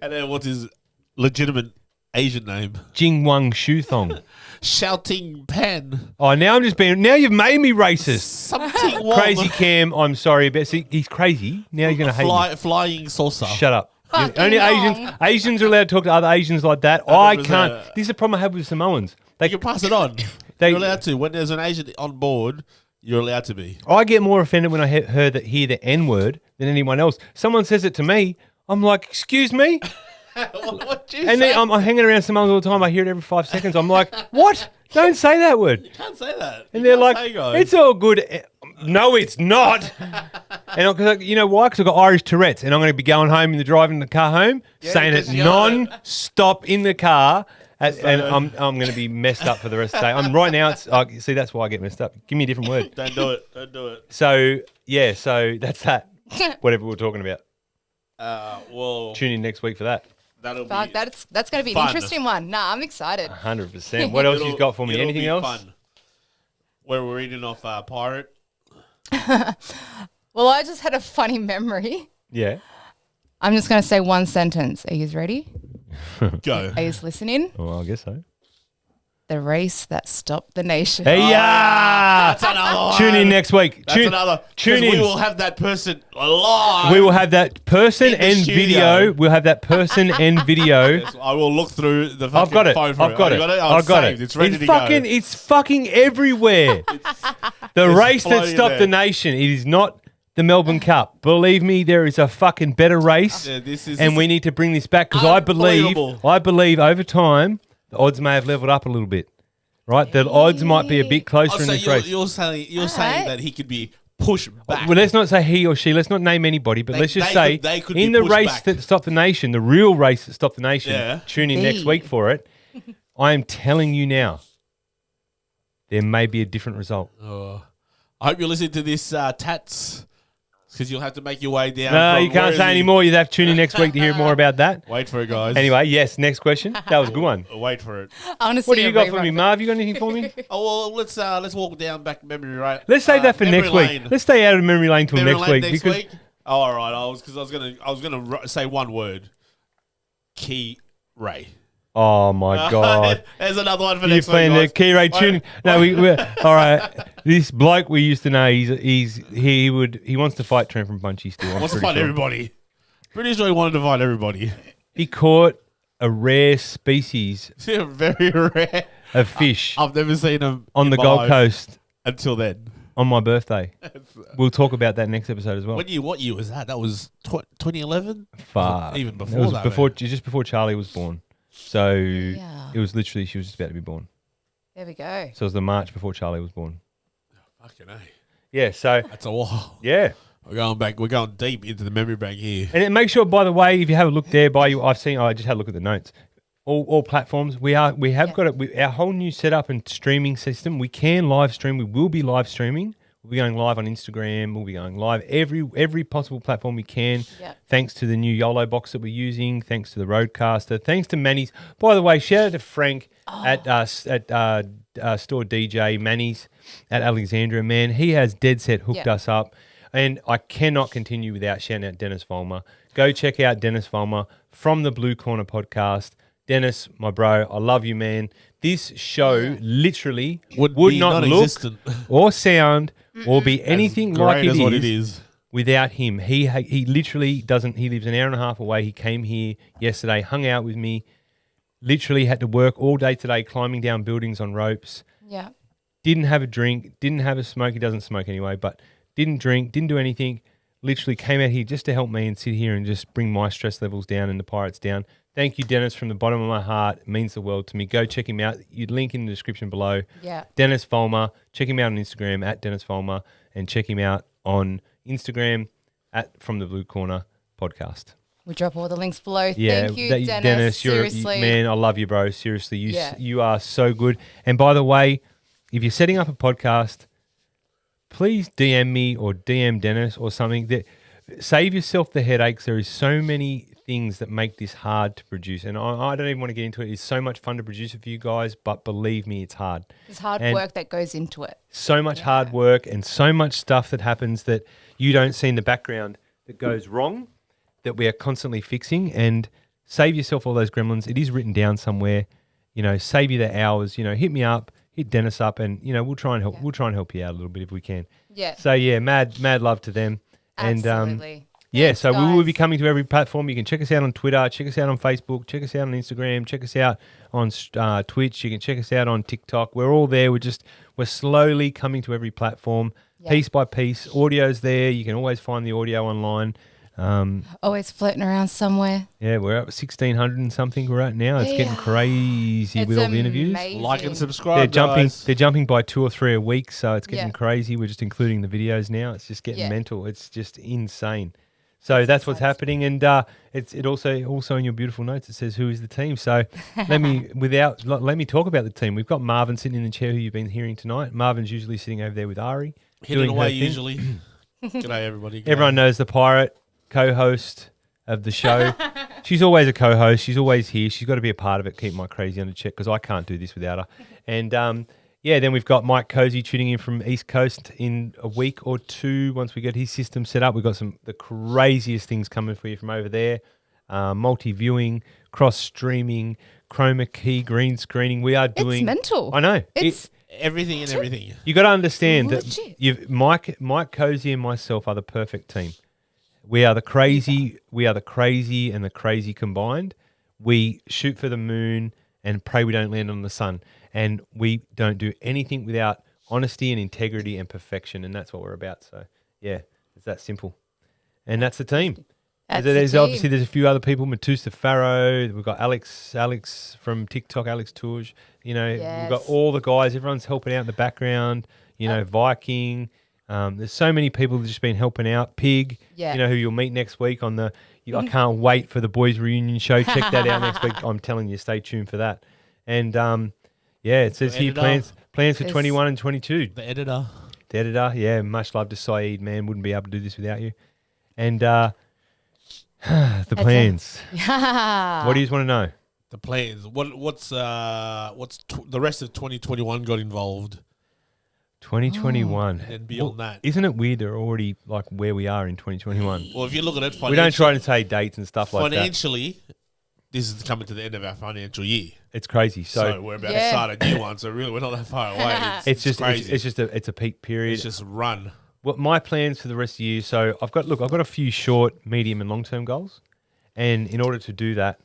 And then what's his legitimate Asian name? Jing Wang Shu Thong. Shouting Pan. Oh, now I'm just being. Now you've made me racist. Something Wong. Crazy Cam. I'm sorry, but see, he's crazy. Now you're gonna hate me. Flying saucer. Shut up. Fucking Only wrong. Asians are allowed to talk to other Asians like that. I 100%. can't. This is a problem I have with Samoans. You can pass it on. They- You're allowed to. When there's an Asian on board, you're allowed to be. I get more offended when I hear the N word than anyone else. Someone says it to me, I'm like, excuse me? What you And then I'm hanging around Samoans all the time. I hear it every 5 seconds. I'm like, what? Don't say that word. You can't say that. And You they're can't like, say, guys. it's all good. No, it's not. And cause you know why? Because I've got Irish Tourette's, and I'm going to be going home in the driving the car home, saying it just yell it. non-stop in the car, and I'm going to be messed up for the rest of the day. I'm right now. It's see, that's why I get messed up. Give me a different word. Don't do it. Don't do it. So yeah, so that's that. Whatever we're talking about. Well, Tune in next week for that. that'll Fuck, be that's going to be an fun. interesting one. Nah, I'm excited. 100%. What else you've got for me? it'll Anything be else? Fun. Where we're reading off Pirate. Well, I just had a funny memory. Yeah. I'm just going to say one sentence. Are you ready? Go. Are you listening? Well, I guess so. The race that stopped the nation. Hey, yeah! That's another one. Tune in next week. That's another. Tune 'cause in. We will have that person alive. We will have that person In the and studio. video. We'll have that person and video. Yes, I will look through the fucking I've got it. phone for I've got Oh, it. you got it. I've got saved. it. It's ready to fucking, go. It's fucking everywhere. The race that floating stopped there. the nation. It is not the Melbourne Cup. Believe me, there is a fucking better race, Yeah, this is and we need to bring this back because Unbelievable. I believe over time the odds may have leveled up a little bit. Right, the odds might be a bit closer in so this race. you're saying Alright. that he could be pushed back. Well, let's not say he or she. Let's not name anybody, but let's just say they could in be the pushed race back. that stopped the nation, the real race that stopped the nation. Yeah. Tune in next The- week for it. I am telling you now, there may be a different result. I hope you listen to this, Tats, because you'll have to make your way down. No, from you can't where say is any he? more. You have to tune in next week to hear more about that. Wait for it, guys. Anyway, yes, next question. That was a good one. Wait for it. I want to see What do you a got for rerun me, of it. Marv? You got anything for me? Oh well, let's walk down back memory lane. Let's save that for Memory next lane. week. Let's stay out of memory lane till Memory next lane week next because week. Oh, all right. I was gonna say one word. Key Ray. oh my god. There's another one for You next week. playing the guys. key ray Wait. tuning? No, we're all right. This bloke we used to know, he wants to fight Trent from Munchies still. I'm Wants to pretty fight sure. everybody. Pretty sure he wanted to fight everybody. He caught a rare species Very rare. of fish I've never seen him on in the my Gold life Coast until then. on my birthday. We'll talk about that next episode as well. What year was that? That was 2011. Far Even That before was that. before man. just before Charlie was born. So Yeah. it was literally she was just about to be born. There we go. So it was the March before Charlie was born. Fucking A. Yeah. So That's a while. yeah. We're going back. We're going deep into the memory bank here. And make sure, by the way, if you have a look there, I just had a look at the notes. All platforms. We have got it. Our whole new setup and streaming system. We can live stream. We will be live streaming. We'll be going live on Instagram. We'll be going live every possible platform we can. Yep. Thanks to the new YOLO box that we're using. Thanks to the Roadcaster. Thanks to Manny's. By the way, shout out to Frank at store DJ Manny's at Alexandria. Man, he has dead set hooked Yep. us up. And I cannot continue without shouting out Dennis Vollmer. Go check out Dennis Vollmer from the Blue Corner podcast. Dennis, my bro, I love you, man. This show literally would be not look non-existent. or sound or be anything like Great as what it it is is. without him. He literally doesn't. He lives an hour and a half away. He came here yesterday, hung out with me. Literally had to work all day today, climbing down buildings on ropes. Yeah. Didn't have a drink. Didn't have a smoke. He doesn't smoke anyway, but didn't drink. Didn't do anything. Literally came out here just to help me and sit here and just bring my stress levels down and the Pirates down. Thank you, Dennis, from the bottom of my heart. It means the world to me. Go check him out. You'd link in the description below. Yeah. Dennis Vollmer. Check him out on Instagram at Dennis Vollmer, and check him out on Instagram at From the Blue Corner podcast. We'll drop all the links below. Yeah, Thank you, that- Dennis. you, Seriously. man, I love you, bro. Seriously, Yeah. you are so good. And by the way, if you're setting up a podcast, please DM me or DM Dennis or something. That save yourself the headaches. There is so many things that make this hard to produce, and I don't even want to get into it. It's so much fun to produce it for you guys, but believe me, it's hard. There's hard And work that goes into it. So much hard work and so much stuff that happens that you don't see in the background that goes wrong, that we are constantly fixing. And save yourself all those gremlins. It is written down somewhere. Save you the hours. Hit me up, hit Dennis up, and we'll try and help. We'll try and help you out a little bit if we can. Yeah. So yeah, mad love to them. Absolutely. Yeah, Thanks, so we will guys. be coming to every platform. You can check us out on Twitter, check us out on Facebook, check us out on Instagram, check us out on Twitch. You can check us out on TikTok. We're all there. We're slowly coming to every platform, piece by piece. Audio's there. You can always find the audio online. Always floating around somewhere. Yeah, we're at 1,600 and something we're at now. It's getting crazy with all the interviews. Amazing. Like and subscribe, guys. They're jumping by 2 or 3 a week, so it's getting crazy. We're just including the videos now. It's just getting mental. It's just insane. So that's what's happening, and it also in your beautiful notes it says who is the team. So let me talk about the team. We've got Marvin sitting in the chair who you've been hearing tonight. Marvin's usually sitting over there with Ari, Hidden away usually. G'day everybody. G'day. Everyone knows the pirate, co-host of the show. She's always a co-host. She's always here. She's got to be a part of it. Keep my crazy under check because I can't do this without her. And then we've got Mike Cozy tuning in from East Coast in a week or two. Once we get his system set up, we've got the craziest things coming for you from over there. Multi-viewing, cross-streaming, chroma key, green screening. We are doing... It's mental. I know. It's everything and everything. You got to understand legit. that Mike Cozy and myself are the perfect team. We are the crazy. We are the crazy and the crazy combined. We shoot for the moon and pray we don't land on the sun. And we don't do anything without honesty and integrity and perfection. And that's what we're about. So, yeah, it's that simple. And that's the team. There's obviously a few other people, Matusa Farrow. We've got Alex from TikTok, Alex Touge. We've got all the guys. Everyone's helping out in the background. Viking. There's so many people that have just been helping out. Pig, who you'll meet next week on the... I can't wait for the boys' reunion show. Check that out next week. I'm telling you, stay tuned for that. And... it says here plans for 21 and 22. The editor. Yeah. Much love to Saeed, man. Wouldn't be able to do this without you. And the plans. What do you want to know? The plans. What's the rest of 2021 got involved? 2021. And beyond that. Isn't it weird they're already like where we are in 2021? Well, if you look at it, we don't try to say dates and stuff like that. Financially, this is coming to the end of our financial year. It's crazy. So we're about to start a new one. So really, we're not that far away. It's crazy. It's a peak period. It's just run. What my plans for the rest of the year? So I've got a few short, medium, and long term goals, and in order to do that,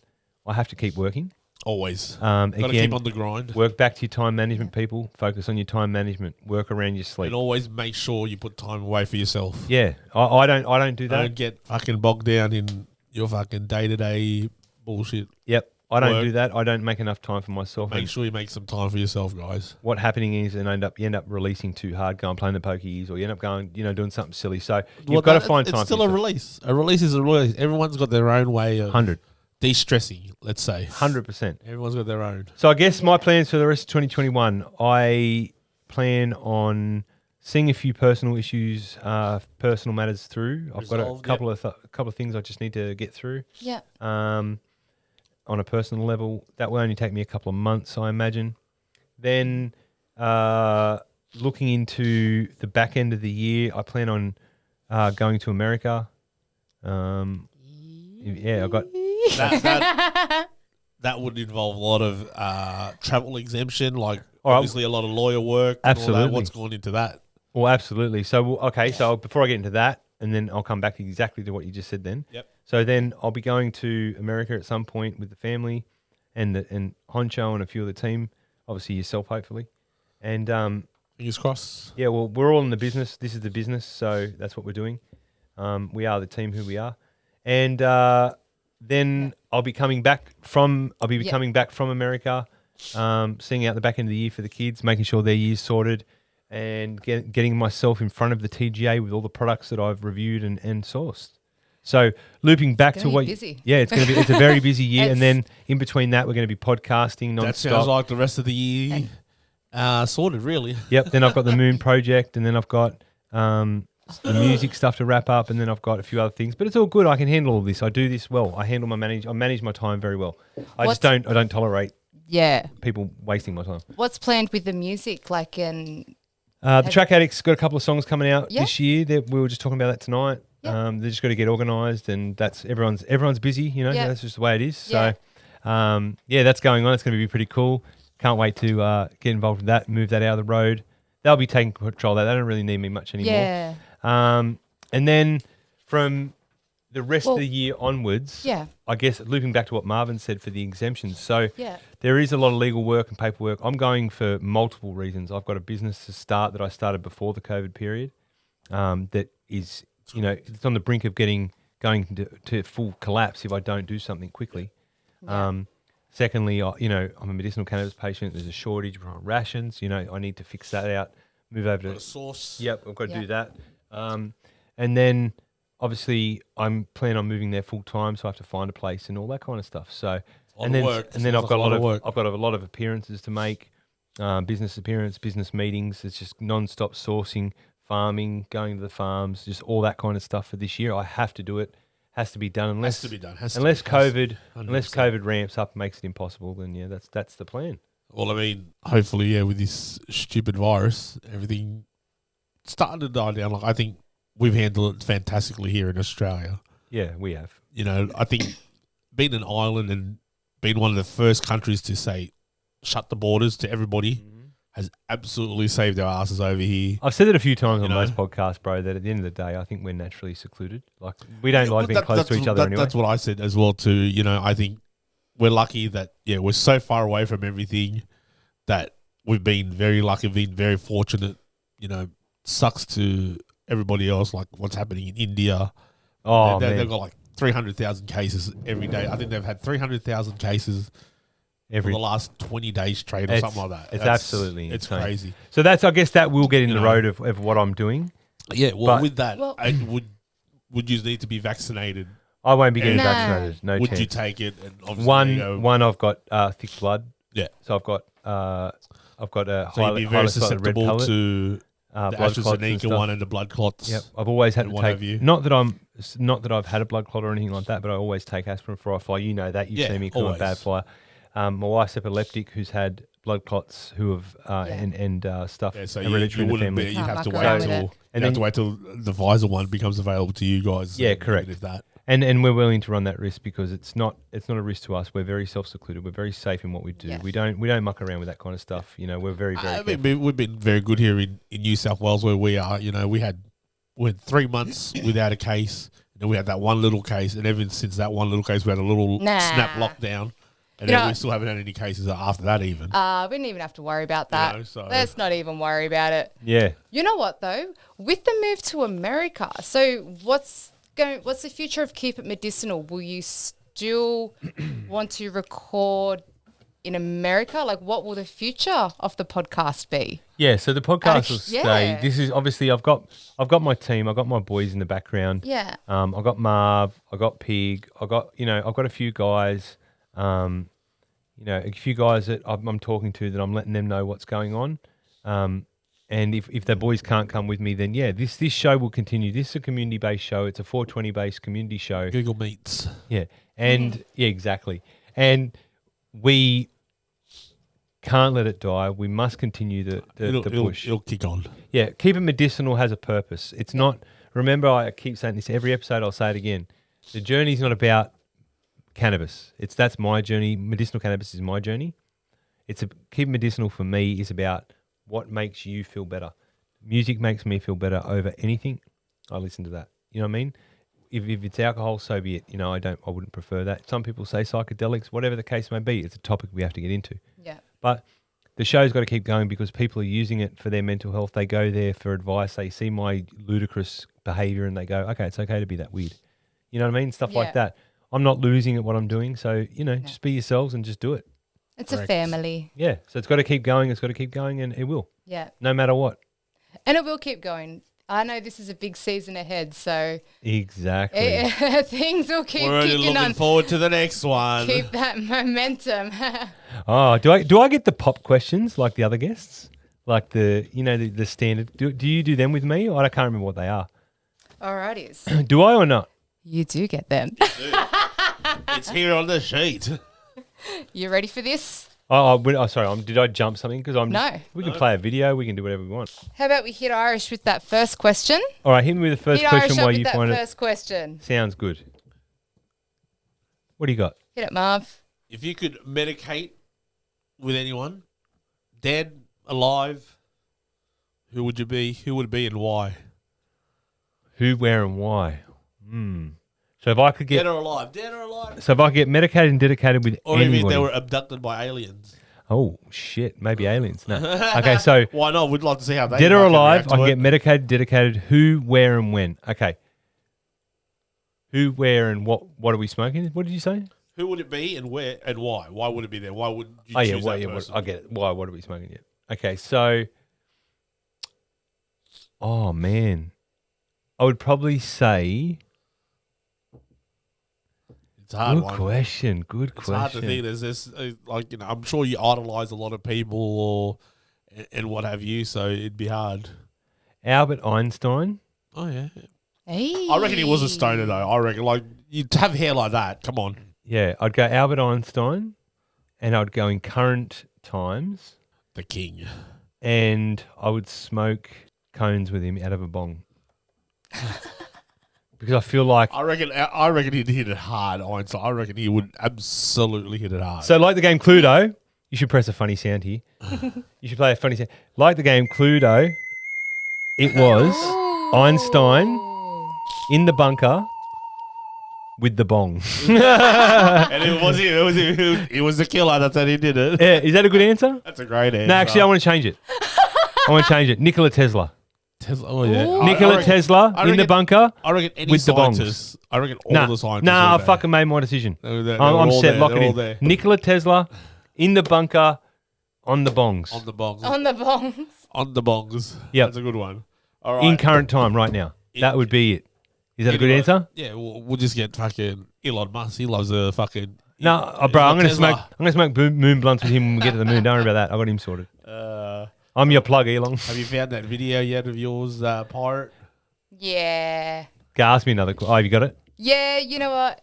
I have to keep working. Always. Again, got to keep on the grind. Work back to your time management, people. Focus on your time management. Work around your sleep. And always make sure you put time away for yourself. Yeah, I don't do that. Don't get fucking bogged down in your fucking day-to-day bullshit. Yep. I don't do that. I don't make enough time for myself. Make sure you make some time for yourself, guys. What happening is, you end up releasing too hard, going playing the pokies, or you end up going, doing something silly. So you've got to find time. It's still a release. A release is a release. Everyone's got their own way of 100 de-stressing. Let's say 100%. Everyone's got their own. So I guess my plans for the rest of 2021, I plan on seeing a few personal issues, personal matters through. I've got a couple of things I just need to get through. Yeah. On a personal level, that will only take me a couple of months, I imagine. Then, looking into the back end of the year, I plan on going to America. I got that would involve a lot of travel exemption, like All right. obviously a lot of lawyer work. Absolutely. And all that. What's gone into that? Well, absolutely. So, so before I get into that, and then I'll come back exactly to what you just said then. Yep. So then I'll be going to America at some point with the family and Honcho and a few of the team, obviously yourself, hopefully. And fingers crossed. Yeah, well, we're all in the business. This is the business, so that's what we're doing. We are the team who we are. And then I'll be coming back from America, seeing out the back end of the year for the kids, making sure their year's sorted, and getting myself in front of the TGA with all the products that I've reviewed and sourced. So looping back to what, busy. Yeah, it's a very busy year, and then in between that, we're going to be podcasting nonstop. That sounds like the rest of the year sorted, really. Yep. Then I've got the Moon Project, and then I've got the music stuff to wrap up, and then I've got a few other things. But it's all good. I can handle all this. I do this well. I manage my time very well. I don't tolerate people wasting my time. What's planned with the music, the Track Addict's got a couple of songs coming out this year. We were just talking about that tonight. They just got to get organised, and that's everyone's busy. You know, that's just the way it is. So, that's going on. It's going to be pretty cool. Can't wait to get involved with that. Move that out of the road. They'll be taking control of that. They don't really need me much anymore. Yeah. And then from the rest of the year onwards, I guess looping back to what Marvin said for the exemptions. So there is a lot of legal work and paperwork. I'm going for multiple reasons. I've got a business to start that I started before the COVID period that is, it's on the brink of going to full collapse if I don't do something quickly. Secondly, I'm a medicinal cannabis patient. There's a shortage of rations. I need to fix that out. Move over to a source. Yep, I've got to do that. And then obviously I'm planning on moving there full time, so I have to find a place and all that kind of stuff. So and then I've got a lot of appearances to make, business meetings. It's just non-stop sourcing, farming, going to the farms, just all that kind of stuff for this year. I have to do it. Has to be done unless COVID ramps up and makes it impossible. Then that's the plan. Well, I mean, hopefully, with this stupid virus, everything starting to die down. Like, I think we've handled it fantastically here in Australia. Yeah, we have. I think being an island and being one of the first countries to say shut the borders to everybody has absolutely saved our asses over here. I've said it a few times on most podcasts, bro, that at the end of the day, I think we're naturally secluded. Like, we don't like being close to each other anyway. That's what I said as well, too. I think we're lucky that, we're so far away from everything that we've been very lucky, been very fortunate. Sucks to everybody else, like what's happening in India. Oh, they've got like 300,000 cases every day. I think they've had 300,000 cases for the last 20 days straight or something like that. It's absolutely it's insane. crazy. So I guess that will get in the road of what I'm doing. Yeah, well, with that, would you need to be vaccinated? I won't be getting vaccinated. No would chance. you take it? And obviously one, I've got thick blood. Yeah. So I've got a so you'd be very susceptible to the blood clots AstraZeneca one and the blood clots. Yep. I've always had to take. Not that I've had a blood clot or anything like that, but I always take aspirin before I fly. You know that. You've seen me because I'm a bad flyer. My wife's epileptic, who's had blood clots, who have and stuff. Yeah, so hereditary you in the family. you have to wait till the Pfizer one becomes available to you guys. Yeah, correct. And we're willing to run that risk because it's not a risk to us. We're very self-secluded. We're very safe in what we do. Yeah. We don't muck around with that kind of stuff. We're very we've been very good here in New South Wales where we are. We had 3 months without a case. And then we had that one little case, and ever since that one little case, we had a little snap lockdown. And then we still haven't had any cases after that even. We didn't even have to worry about that. Let's not even worry about it. Yeah. You know what, though? With the move to America, so what's the future of Keep It Medicinal? Will you still want to record in America? Like, what will the future of the podcast be? Yeah, so the podcast will stay. This is obviously I've got my team, I've got my boys in the background. Yeah. I've got Marv, I've got Pig, I've got a few guys. A few guys that I'm talking to that I'm letting them know what's going on. And if the boys can't come with me, then this show will continue. This is a community-based show. It's a 420-based community show. Google Meets. Yeah. And exactly. And we can't let it die. We must continue the push. It'll kick on. Yeah. Keep It Medicinal has a purpose. It's not, remember I keep saying this every episode, I'll say it again. The journey's not about cannabis. That's my journey. Medicinal cannabis is my journey. Keep It Medicinal for me is about what makes you feel better. Music makes me feel better over anything. I listen to that. You know what I mean? If it's alcohol, so be it. I wouldn't prefer that. Some people say psychedelics, whatever the case may be. It's a topic we have to get into. Yeah. But the show's got to keep going because people are using it for their mental health. They go there for advice. They see my ludicrous behavior and they go, okay, it's okay to be that weird. You know what I mean? Stuff like that. I'm not losing at what I'm doing. So, just be yourselves and just do it. It's a family. Yeah. So it's got to keep going. It's got to keep going and it will. Yeah. No matter what. And it will keep going. I know this is a big season ahead, so... Exactly. Things will keep We're kicking on. looking forward to the next one. Keep that momentum. Do I get the pop questions like the other guests? Like the standard... Do you do them with me? I can't remember what they are. Alrighties. Do I or not? You do get them. It's here on the sheet. You ready for this? Sorry. Did I jump something? Because No. We can play a video. We can do whatever we want. How about we hit Irish with that first question? All right. Hit me with the first Hit question Irish up while with you that find first question. it. Sounds good. What do you got? Hit it, Marv. If you could medicate with anyone, dead, alive, who would you be? Who would it be and why? Who, where, and why? So if I could get Dead or alive? Dead or alive? So if I could get medicated and dedicated with Or even if anybody. they were abducted by aliens. Oh, shit. Maybe aliens. No. Okay, so Why not? We'd like to see how they dead or fucking alive, react to I can it. get medicated, dedicated, who, where, and when. Okay. Who, where, and what are we smoking? What did you say? Who would it be and where and why? Why would it be there? Why would you choose that person? I get it. Why? What are we smoking yet? Okay, so... Oh, man. I would probably say... It's a hard Good one. question. Good It's question. hard to think. There's this, like, you know, I'm sure you idolize a lot of people and what have you, so it'd be hard. Albert Einstein. Oh, yeah. Hey. I reckon he was a stoner, though. I reckon, like, you'd have hair like that. Come on. Yeah, I'd go Albert Einstein, and I'd go in current times, The king. and I would smoke cones with him out of a bong. Because I feel like... I reckon he'd hit it hard, Einstein. I reckon he would absolutely hit it hard. So like the game Cluedo, you should press a funny sound here. You should play a funny sound. Like the game Cluedo, it was Einstein in the bunker with the bong. and it was him. It was the killer. That's how he did it. Yeah, is that a good answer? That's a great answer. No, actually, I want to change it. Nikola Tesla. Tesla. Oh yeah. Nikola Tesla in the bunker. I reckon any with the bongs. scientists. I reckon all the scientists. Nah, I were there. fucking made my decision. They were there. I'm all set. there. Lock They're it all in. there. Nikola Tesla in the bunker on the bongs. On the bongs. On the bongs. On the bongs. Yep. That's a good one. All right. In current time, right now. That would be it. Is that a good answer? Yeah, we'll just get fucking Elon Musk. He loves the fucking. No, bro. I'm gonna Tesla. smoke moon blunts with him when we get to the moon. Don't worry about that. I got him sorted. I'm your plug, Elon. Have you found that video yet of yours, Pirate? Yeah. Okay, ask me another. Oh, have you got it? Yeah, you know what?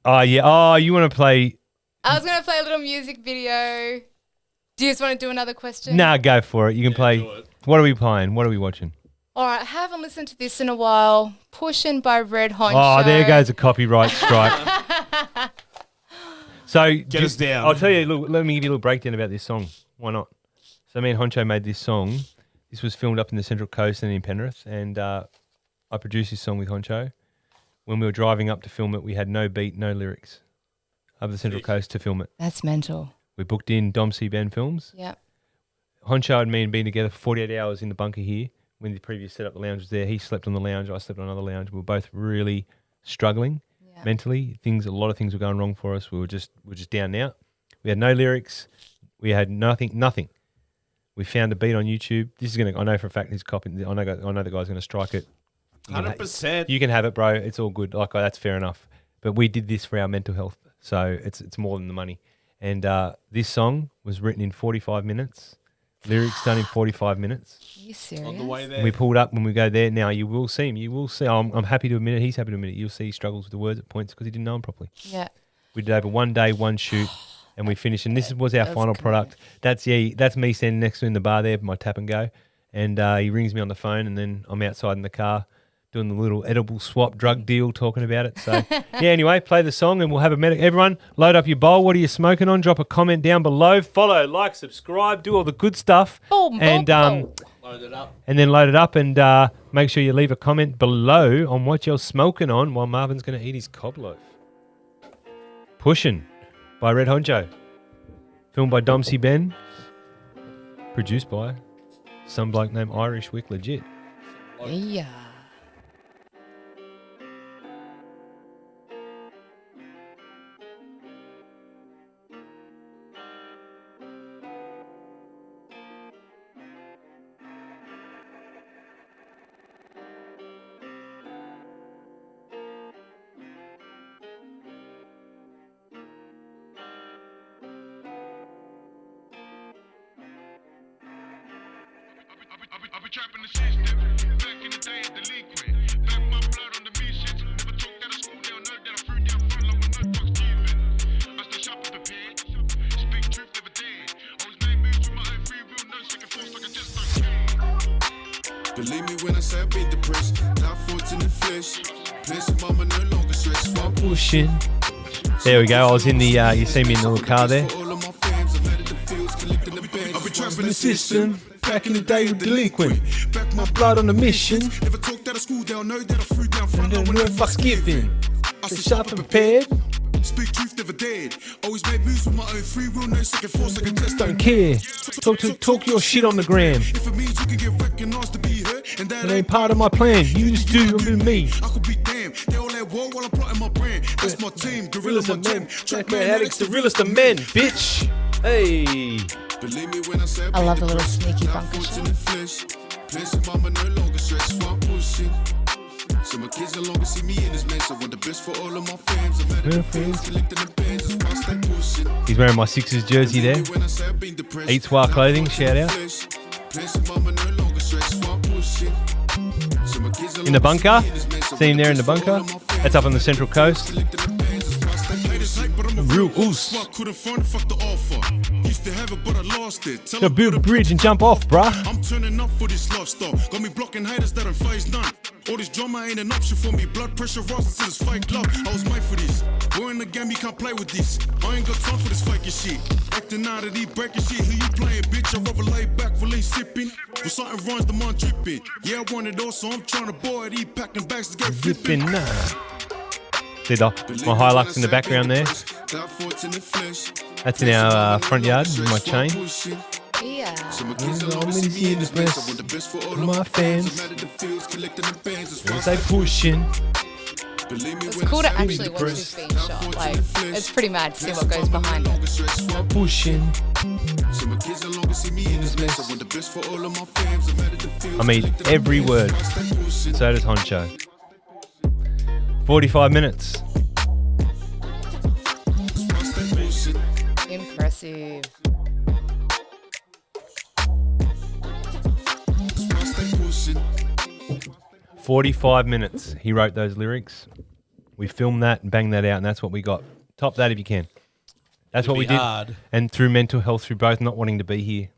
Oh yeah. Oh, you want to play? I was going to play a little music video. Do you just want to do another question? Nah, go for it. You can play. What are we playing? What are we watching? All right, haven't listened to this in a while. Pushin' by Red Honcho. Oh, there goes a copyright strike. So Get us down. I'll tell you. Look, let me give you a little breakdown about this song. Why not? So me and Honcho made this song. This was filmed up in the Central Coast and in Penrith, and I produced this song with Honcho. When we were driving up to film it, we had no beat, no lyrics, up the Central Coast to film it. That's mental. We booked in Dom C. Ben Films. Yep. Honcho and me had been together for 48 hours in the bunker here. When the previous setup, the lounge was there. He slept on the lounge. I slept on another lounge. We were both really struggling mentally. A lot of things were going wrong for us. We were just down and out. We had no lyrics. We had nothing. We found a beat on YouTube. This is gonna. I know for a fact he's copying. I know the guy's gonna strike it. 100%. You can have it, bro. It's all good. Like that's fair enough. But we did this for our mental health, so it's more than the money. And this song was written in 45 minutes. Lyrics done in 45 minutes. Are you serious? On the way there. And we pulled up when we go there. Now you will see him. You will see. I'm happy to admit it. He's happy to admit it. You'll see he struggles with the words at points because he didn't know them properly. Yeah. We did over 1 day, 1 shoot, and we finished. And this was our final product. That's me standing next to him in the bar there, my tap and go. And he rings me on the phone, and then I'm outside in the car doing the little edible swap drug deal, talking about it. So yeah. Anyway, play the song, and we'll have a medic. Everyone, load up your bowl. What are you smoking on? Drop a comment down below. Follow, like, subscribe, do all the good stuff. Boom, and boom. Load it up. And then load it up, and make sure you leave a comment below on what you're smoking on while Marvin's going to eat his cob loaf. Pushin' by Red Honcho. Filmed by Dom C. Ben. Produced by some bloke named Irish Wick Legit. Yeah. I've been trapping the system. Back in the day, a delinquent. Back my blood on the mission. Never talked out of school, they don't know that I threw down front like when no talk's given. I stay sharp and prepared. Speak truth, never Believe me when I say I've been depressed. Down thoughts in the flesh. Place mama no longer stress. While Pushing. There we go. I was in the, you see me in the little car there. all of my fams, I've added the fields, collecting the bands. I've been trapping the System. Back in the day with delinquent. Back my Blood on the mission. Never talked out of school, they'll know that I threw down front. And no fucks given. I The said sharp and prepared. Speak truth, never dared. Always made moves with my own free will, no second thoughts, second test. Don't care. Talk your shit on the gram. If it means you can get recognized to be heard, and that It ain't part of my plan. You just do me. I could be damned. They all at war while I'm plotting my brand. That's my team, gorillas my gem. Track man addicts, the realest of men. bitch. Hey. Believe me when I say I love the little sneaky Down bunker thoughts in shot. the flesh. Placing mama no longer stress while pushing. So my kids no longer see me in this mess. I want the best for all of my fams. I've had the fields, collecting the bands. That's why I stay pushing. He's wearing my Sixers jersey there. When I say I've been depressed. Eat Swar Clothing, shout out. Placing mama no longer stress while pushing. So my kids no In the longer bunker. see me in this mess. I See him want the there in the best for all bunker. of my fams. That's up on the Central Coast. Collecting the bands. That's why I stay pushing. But I'm a Real real oos. I couldn't find it, fuck the offer. Used to have it, but I lost it. Tell So her build a bridge and jump off, bruh. I'm turning up for this love stuff. Got me blocking haters that don't phase none. All this drama ain't an option for me. Blood pressure rises to this fake love. I was made for this. We're in the game, you can't play with this. I ain't got time for this faking shit. Acting out of these breaking shit. Who you playing, bitch? I'd rather lay back, release sipping. With something runs, the mind dripping. Yeah, I want it all, so I'm trying to boy these packing bags to get Zipping flipping. nah. See my Hilux in the background there. That's in our front yard with my chain. Yeah. My fans. They pushing. It's cool to actually watch this being shot. Like, it's pretty mad to see what goes behind it. Pushing. I mean every word. So does Honcho. 45 minutes. Impressive. "45 minutes. He wrote those lyrics. We filmed that and banged that out, and that's what we got. Top that if you can. That's what we did. Hard. And through mental health, through both not wanting to be here,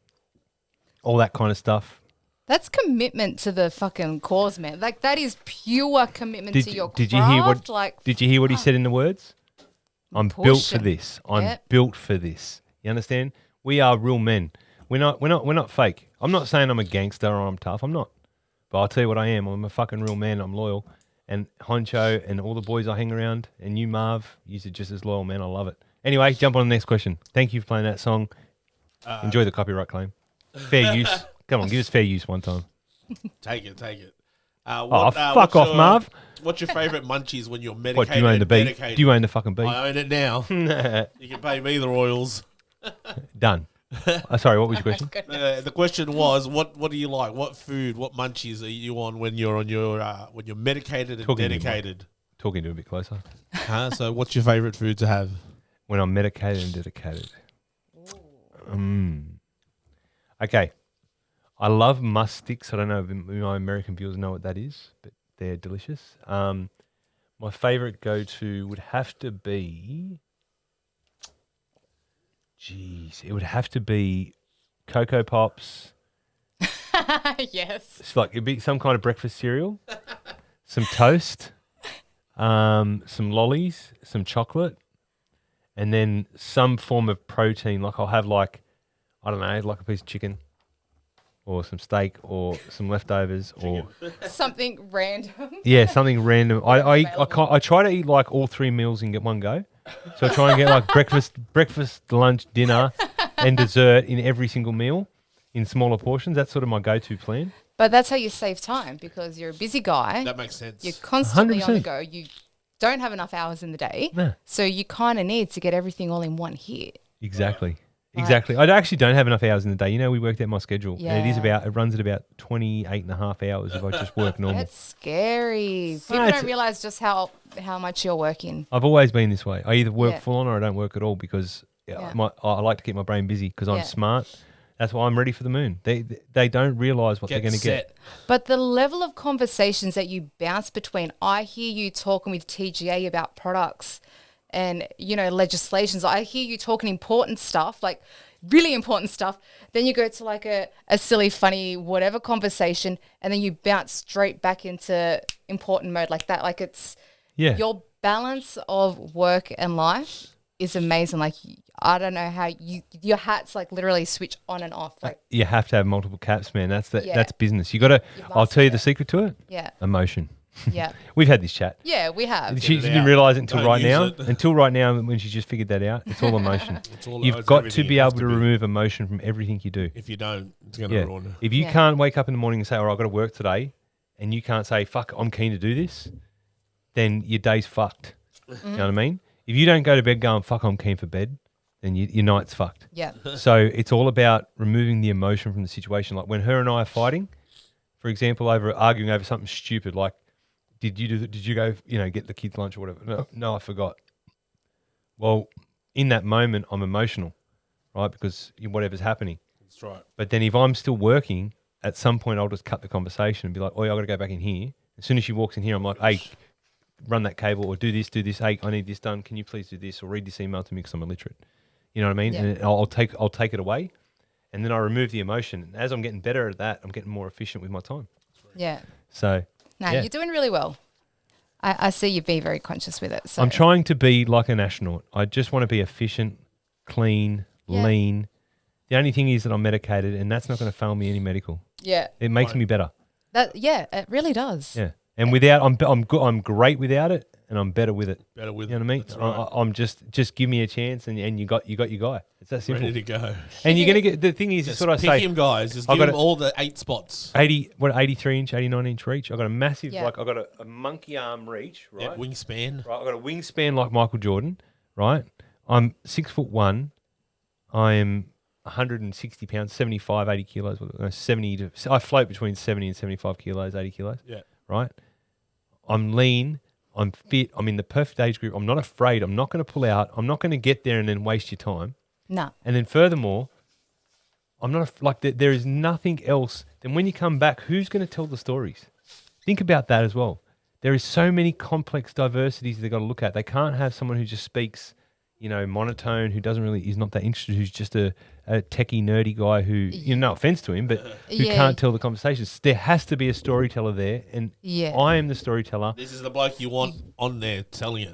all that kind of stuff. That's commitment to the fucking cause, man. Like, that is pure commitment to your craft. Did you hear what? Like, Did you hear what he said in the words? I'm built for Pushing. this. I'm Yep. built for this. You understand? We are real men. We're not fake. I'm not saying I'm a gangster or I'm tough. I'm not. But I'll tell you what I am. I'm a fucking real man. I'm loyal. And Honcho and all the boys I hang around and you, Marv, you're just as loyal, man. I love it. Anyway, jump on the next question. Thank you for playing that song. Enjoy the copyright claim. Fair use. Come on, give us fair use one time. Take it. Fuck what's off, Marv. What's your favourite munchies when you're medicated? What, do you own the beat? Medicated? Do you own the fucking beat? I own it now. You can pay me the royals. Done. Sorry, what was your question? The question was, what do you like? What food, what munchies are you on when you're when you're medicated and Talking to you, dedicated? Talking to you a bit closer. So what's your favourite food to have? When I'm medicated and dedicated. Okay. I love musk sticks. I don't know if my American viewers know what that is, but they're delicious. My favourite go-to would have to be... it would have to be Cocoa Pops. yes. It's like it'd be some kind of breakfast cereal, some toast, some lollies, some chocolate, and then some form of protein. Like I'll have like, I don't know, like a piece of chicken or some steak or some leftovers or Something random. yeah, something random. I try to eat like all 3 meals in one go. So I try and get like breakfast, lunch, dinner, and dessert in every single meal in smaller portions. That's sort of my go-to plan. But that's how you save time, because you're a busy guy. That makes sense. You're constantly on the 100%. go. You don't have enough hours in the day. No. So you kind of need to get everything all in one hit. Exactly. Exactly. I actually don't have enough hours in the day. You know, we worked out my schedule. Yeah. And it runs at about 28 and a half hours if I just work normal. That's scary. People it's- don't realize just how much you're working. I've always been this way. I either work Yeah. full on or I don't work at all because Yeah. I like to keep my brain busy because I'm Yeah. smart. That's why I'm ready for the moon. They don't realize what they're going to get. But the level of conversations that you bounce between, I hear you talking with TGA about products and, legislations. I hear you talking important stuff. Like, really important stuff. Then you go to like a silly, funny, whatever conversation, and then you bounce straight back into important mode like that. Like it's your balance of work and life is amazing. Like I don't know how your hats like literally switch on and off. Like you have to have multiple caps, man. That's business. You got to. I'll tell you the secret to it. Yeah. Emotion. Yeah. We've had this chat. Yeah, we have. She didn't realise it until right now. Until right now, when she just figured that out, it's all emotion. You've got to be able to remove emotion from everything you do. If you don't, it's going to ruin it. If you can't wake up in the morning and say, "All right, I've got to work today," and you can't say, "Fuck, I'm keen to do this," then your day's fucked. You know what I mean? If you don't go to bed going, "Fuck, I'm keen for bed," then your night's fucked. Yeah. So it's all about removing the emotion from the situation. Like when her and I are fighting, for example, arguing over something stupid, like, Did you go, get the kids' lunch or whatever? No, I forgot. Well, in that moment, I'm emotional, right? Because whatever's happening. That's right. But then if I'm still working, at some point I'll just cut the conversation and be like, oh, yeah, I've got to go back in here. As soon as she walks in here, I'm like, hey, run that cable or do this. Hey, I need this done. Can you please do this or read this email to me because I'm illiterate? You know what I mean? Yeah. And I'll take it away, and then I remove the emotion. And as I'm getting better at that, I'm getting more efficient with my time. Yeah. So... No, you're doing really well. I see you be very conscious with it. So. I'm trying to be like an astronaut. I just want to be efficient, clean, lean. The only thing is that I'm medicated, and that's not going to fail me any medical. Yeah. It makes me better. It really does. Yeah. And without, I'm great without it, and I'm better with it. Better with it. You know what I mean? That's right. I'm just give me a chance, and you got your guy. It's that simple. Ready to go. And you're gonna get the thing is, just what I say. Pick him, guys. Just give him all the 8 spots. 83-inch, 89-inch reach. I got a massive, I've got a monkey arm reach, right? Yeah, wingspan. Right. I got a wingspan like Michael Jordan, right? I'm 6'1". I am 160 pounds, 75, 80 kilos. 70 to I float between 70 and 75 kilos, 80 kilos. Yeah. Right. I'm lean. I'm fit. I'm in the perfect age group. I'm not afraid. I'm not going to pull out. I'm not going to get there and then waste your time. No. And then furthermore, I'm not there is nothing else. Then when you come back, who's going to tell the stories? Think about that as well. There is so many complex diversities they've got to look at. They can't have someone who just speaks, monotone, who is not that interested, who's just a techie, nerdy guy who, no offense to him, but who can't tell the conversations. There has to be a storyteller there, and I am the storyteller. This is the bloke you want on there telling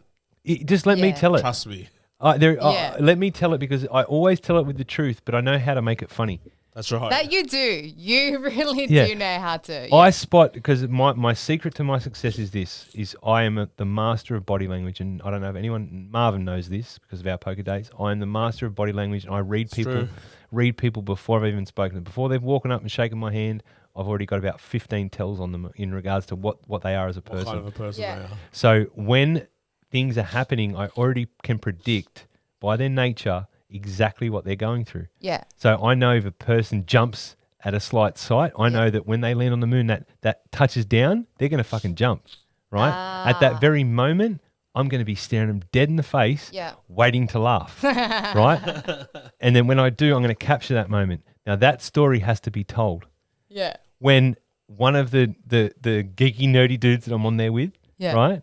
it. Just let me tell it. Trust me. Let me tell it because I always tell it with the truth, but I know how to make it funny. That's right. That you do. You really do know how to. Yeah. I spot, because my secret to my success is this, is I am the master of body language. And I don't know if anyone, Marvin knows this because of our poker days. I am the master of body language, and I read people before I've even spoken to them. Before they've walked up and shaken my hand, I've already got about 15 tells on them in regards to what they are as a person. What kind of a person they are. So when things are happening, I already can predict by their nature exactly what they're going through. Yeah. So I know if a person jumps at a slight sight, I know that when they land on the moon, that touches down, they're going to fucking jump, right? At that very moment, I'm going to be staring them dead in the face, waiting to laugh, right? And then when I do, I'm going to capture that moment. Now that story has to be told. Yeah. When one of the geeky, nerdy dudes that I'm on there with, right?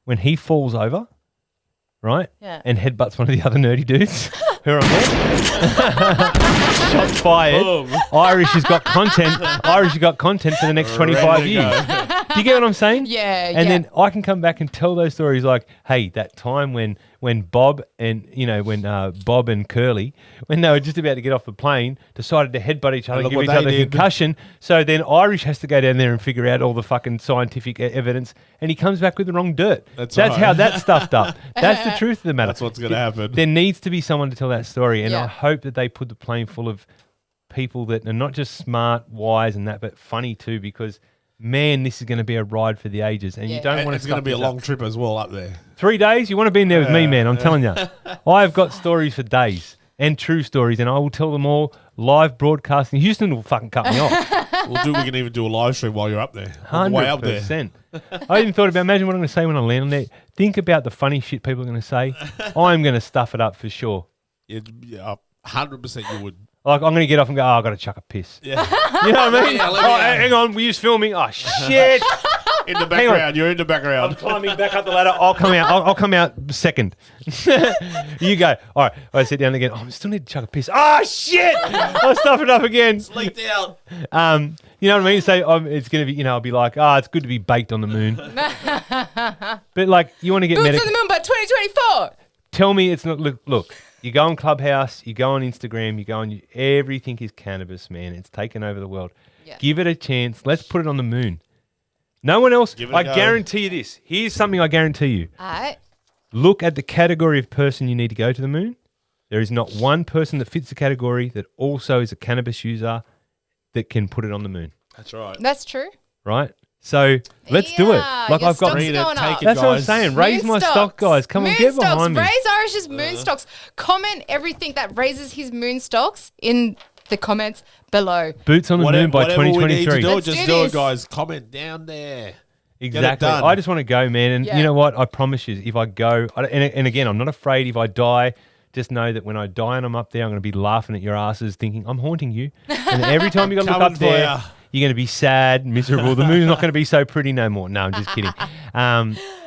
When he falls over, right? Yeah. And headbutts one of the other nerdy dudes who are on there. Shots fired. Boom. Irish has got content for the next 25 years. Do you get what I'm saying? Yeah. And then I can come back and tell those stories like, hey, that time when Bob and Bob and Curly, when they were just about to get off the plane, decided to headbutt each other and give each other a concussion. So then Irish has to go down there and figure out all the fucking scientific evidence, and he comes back with the wrong dirt. That's right. How that's stuffed up. That's the truth of the matter. That's what's going to happen. There needs to be someone to tell that story, and I hope that they put the plane full of people that are not just smart, wise, and that, but funny too, because man, this is going to be a ride for the ages, and you don't want to. It's going to be a long trip as well up there. 3 days? You want to be in there with me, man? I'm telling you, I've got stories for days and true stories, and I will tell them all live broadcasting. Houston will fucking cut me off. We can even do a live stream while you're up there. 100%. Way up there. I even thought about, imagine what I'm going to say when I land on there. Think about the funny shit people are going to say. I'm going to stuff it up for sure. Yeah, 100% you would. Like, I'm going to get off and go, I've got to chuck a piss. Yeah. You know what I mean? Hang on, we just filming. Oh, shit. In the background. You're in the background. I'm climbing back up the ladder. I'll come out. I'll come out second. You go. All right. I sit down again. Oh, I still need to chuck a piss. Oh, shit. I'll stuff it up again. It's leaked out. You know what I mean? So it's going to be, I'll be like, it's good to be baked on the moon. But like, you want to get Boots on the moon by 2024. Tell me it's not. Look. You go on Clubhouse, you go on Instagram, you go on. Everything is cannabis, man. It's taken over the world. Yeah. Give it a chance. Let's put it on the moon. No one else. I go. guarantee you this. Here's something I guarantee you. All right. Look at the category of person you need to go to the moon. There is not one person that fits the category that also is a cannabis user that can put it on the moon. That's right. That's true. Right? So let's do it. Like your I've got. stock's going up. That's what I'm saying. Raise my stock, guys. Come on, get behind me. Raise Irish's moon stocks. Comment everything that raises his moon stocks in the comments below. Boots on the moon by 2023. We need to do, Let's just do do this. it, guys. Comment down there. Exactly. done. I just want to go, man. And Yeah. you know what? I promise you, if I go, and again, I'm not afraid if I die. Just know that when I die and I'm up there, I'm going to be laughing at your asses thinking, I'm haunting you. And every time you got to look Coming up for there, ya. you're going to be sad, miserable. The moon's not going to be so pretty no more. No, I'm just kidding.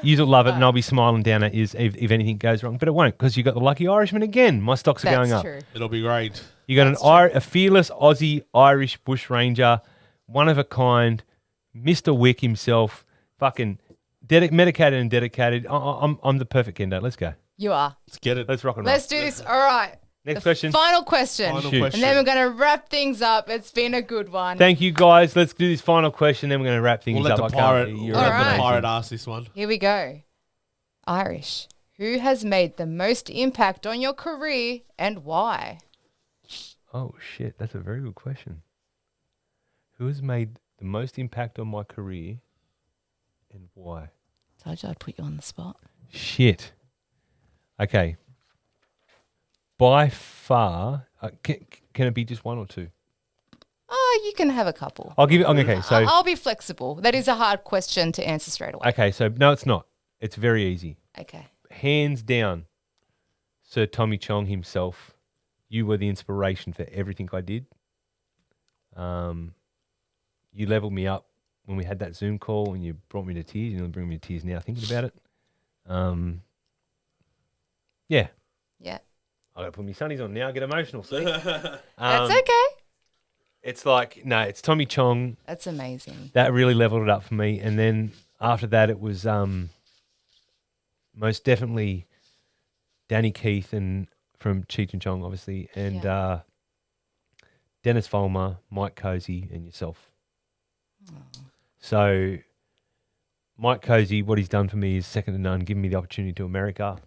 You'll love it, and I'll be smiling down at you if anything goes wrong. But it won't, because you got the lucky Irishman again. My stocks are going That's up. true. It'll be great. You got a fearless Aussie Irish bushranger, one of a kind, Mr. Wick himself, fucking medicated and dedicated. I'm the perfect kendo. Let's go. You are. Let's get it. Let's rock and roll. Let's do this. All right. Next The question. Final question. Final Shoot. question. And then we're going to wrap things up. It's been a good one. Thank you, guys. Let's do this final question, then we're going to wrap things We'll let up. the pirate, You're All right. pirate ask this one. Here we go. Irish. Who has made the most impact on your career and why? Oh, shit. That's a very good question. Who has made the most impact on my career and why? Told you I'd put you on the spot. Shit. Okay. By far, can it be just one or two? Oh, you can have a couple. I'll give it. Okay, so I'll be flexible. That is a hard question to answer straight away. okay, so no, it's not. It's very easy. Okay. Hands down, Sir Tommy Chong himself. You were the inspiration for everything I did. You leveled me up when we had that Zoom call, and you brought me to tears. You'll bring me to tears now thinking about it. Yeah. Yeah. I got to put my sunnies on now. I get emotional. See? That's okay. It's like it's Tommy Chong. That's amazing. That really leveled it up for me. And then after that, it was most definitely Danny Keith and from Cheech and Chong, obviously, and Dennis Vollmer, Mike Cozy, and yourself. So Mike Cozy, what he's done for me is second to none. Giving me the opportunity to America.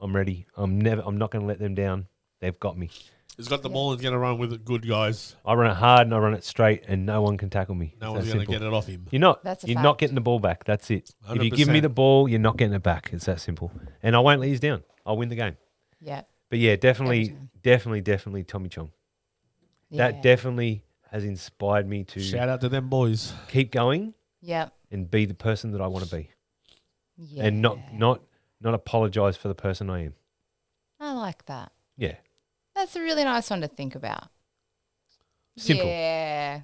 I'm ready. I'm not going to let them down. They've got me. He's got the ball. He's going to run with it good, guys. I run it hard and I run it straight, and no one can tackle me. No It's one's that going to simple. get it off him. You're not. That's a You're fact. not getting the ball back. That's it. If you give me 100%. the ball, you're not getting it back. It's that simple. And I won't let you down. I'll win the game. Yeah. But yeah, Every definitely Tommy Chong. Yeah. That definitely has inspired me to Shout out to them boys. keep going Yeah. and be the person that I want to be, Yeah. and not apologize for the person I am. I like that. Yeah, That's a really nice one to think about. simple. Yeah.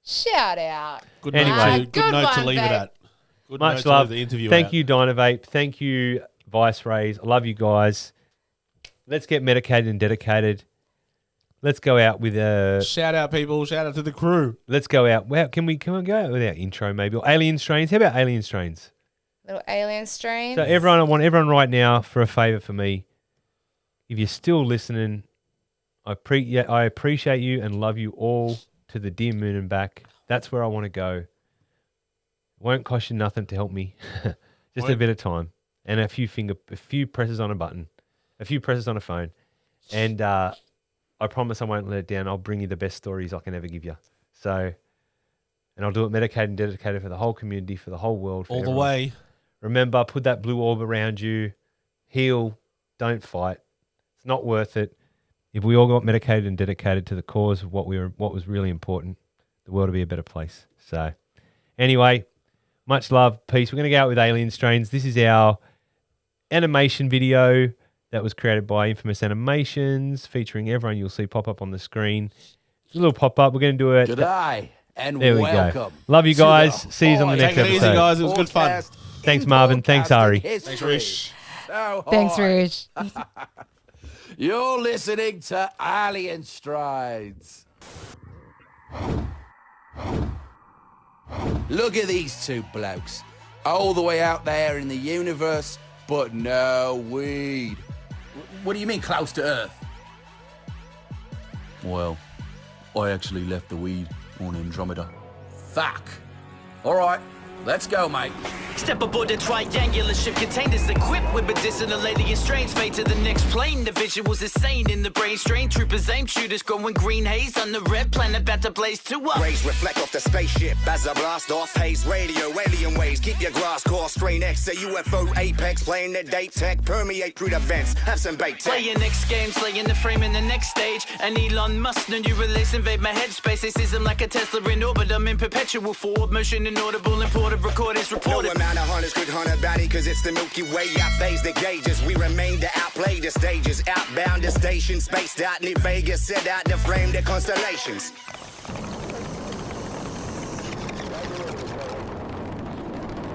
Shout out. Good Anyway. note, good Good note to one, leave it babe. at. Good Much note to love. leave the interview Thank at. you, DYNAVAP. Thank you, VICERAYS. I love you guys. Let's get medicated and dedicated. Let's go out with a. Shout out, people. Shout out to the crew. Let's go out. Well, can we go out with our intro maybe? Or alien strains. How about alien strains? Little alien strain. So everyone, I want everyone right now for a favour for me. If you're still listening, I appreciate you and love you all to the dear moon and back. That's where I want to go. It won't cost you nothing to help me. Just a bit of time and a few presses on a button, a few presses on a phone, and I promise I won't let it down. I'll bring you the best stories I can ever give you. So, and I'll do it medicated and dedicated for the whole community, for the whole world, for All the everyone. way. Remember, put that blue orb around you. Heal. Don't fight. It's not worth it. If we all got medicated and dedicated to the cause of what was really important, the world would be a better place. So, anyway, much love, peace. We're going to go out with alien strains. This is our animation video that was created by Infamous Animations, featuring everyone you'll see pop up on the screen. It's a little pop up. We're going to do it. G'day. and There we welcome. go. Love you to the guys. See you on the next Take it easy, episode. guys. It was good fun. podcast Thanks, in Marvin. Thanks, podcasting Ari. history. Thanks, Rish. So Thanks, high. Rich. You're listening to Alien Strides. Look at these two blokes, all the way out there in the universe, but no weed. What do you mean close to Earth? Well, I actually left the weed on Andromeda. Fuck. All right, let's go, mate. Step aboard the triangular ship containers equipped with medicinal alien strains. Fade to the next plane. The visuals insane in the brain strain. Troopers aim shooters growing green haze on the red planet about to blaze to up. Rays reflect off the spaceship as I blast off haze. Radio, alien waves, keep your grass core strain X. A UFO apex playing the date tech. Permeate through the vents, have some bait tech. Playing next games, laying the frame in the next stage. And Elon Musk, the new release invade my headspace. They sees them like a Tesla in orbit. I'm in perpetual forward motion, inaudible, imported, recordings, No reported. amount of hunters could hunt a baddie, cause it's the Milky Way. Outphase the gauges, we remain to outplay the stages. Outbound to station, spaced out, New Vegas, set out to frame the constellations.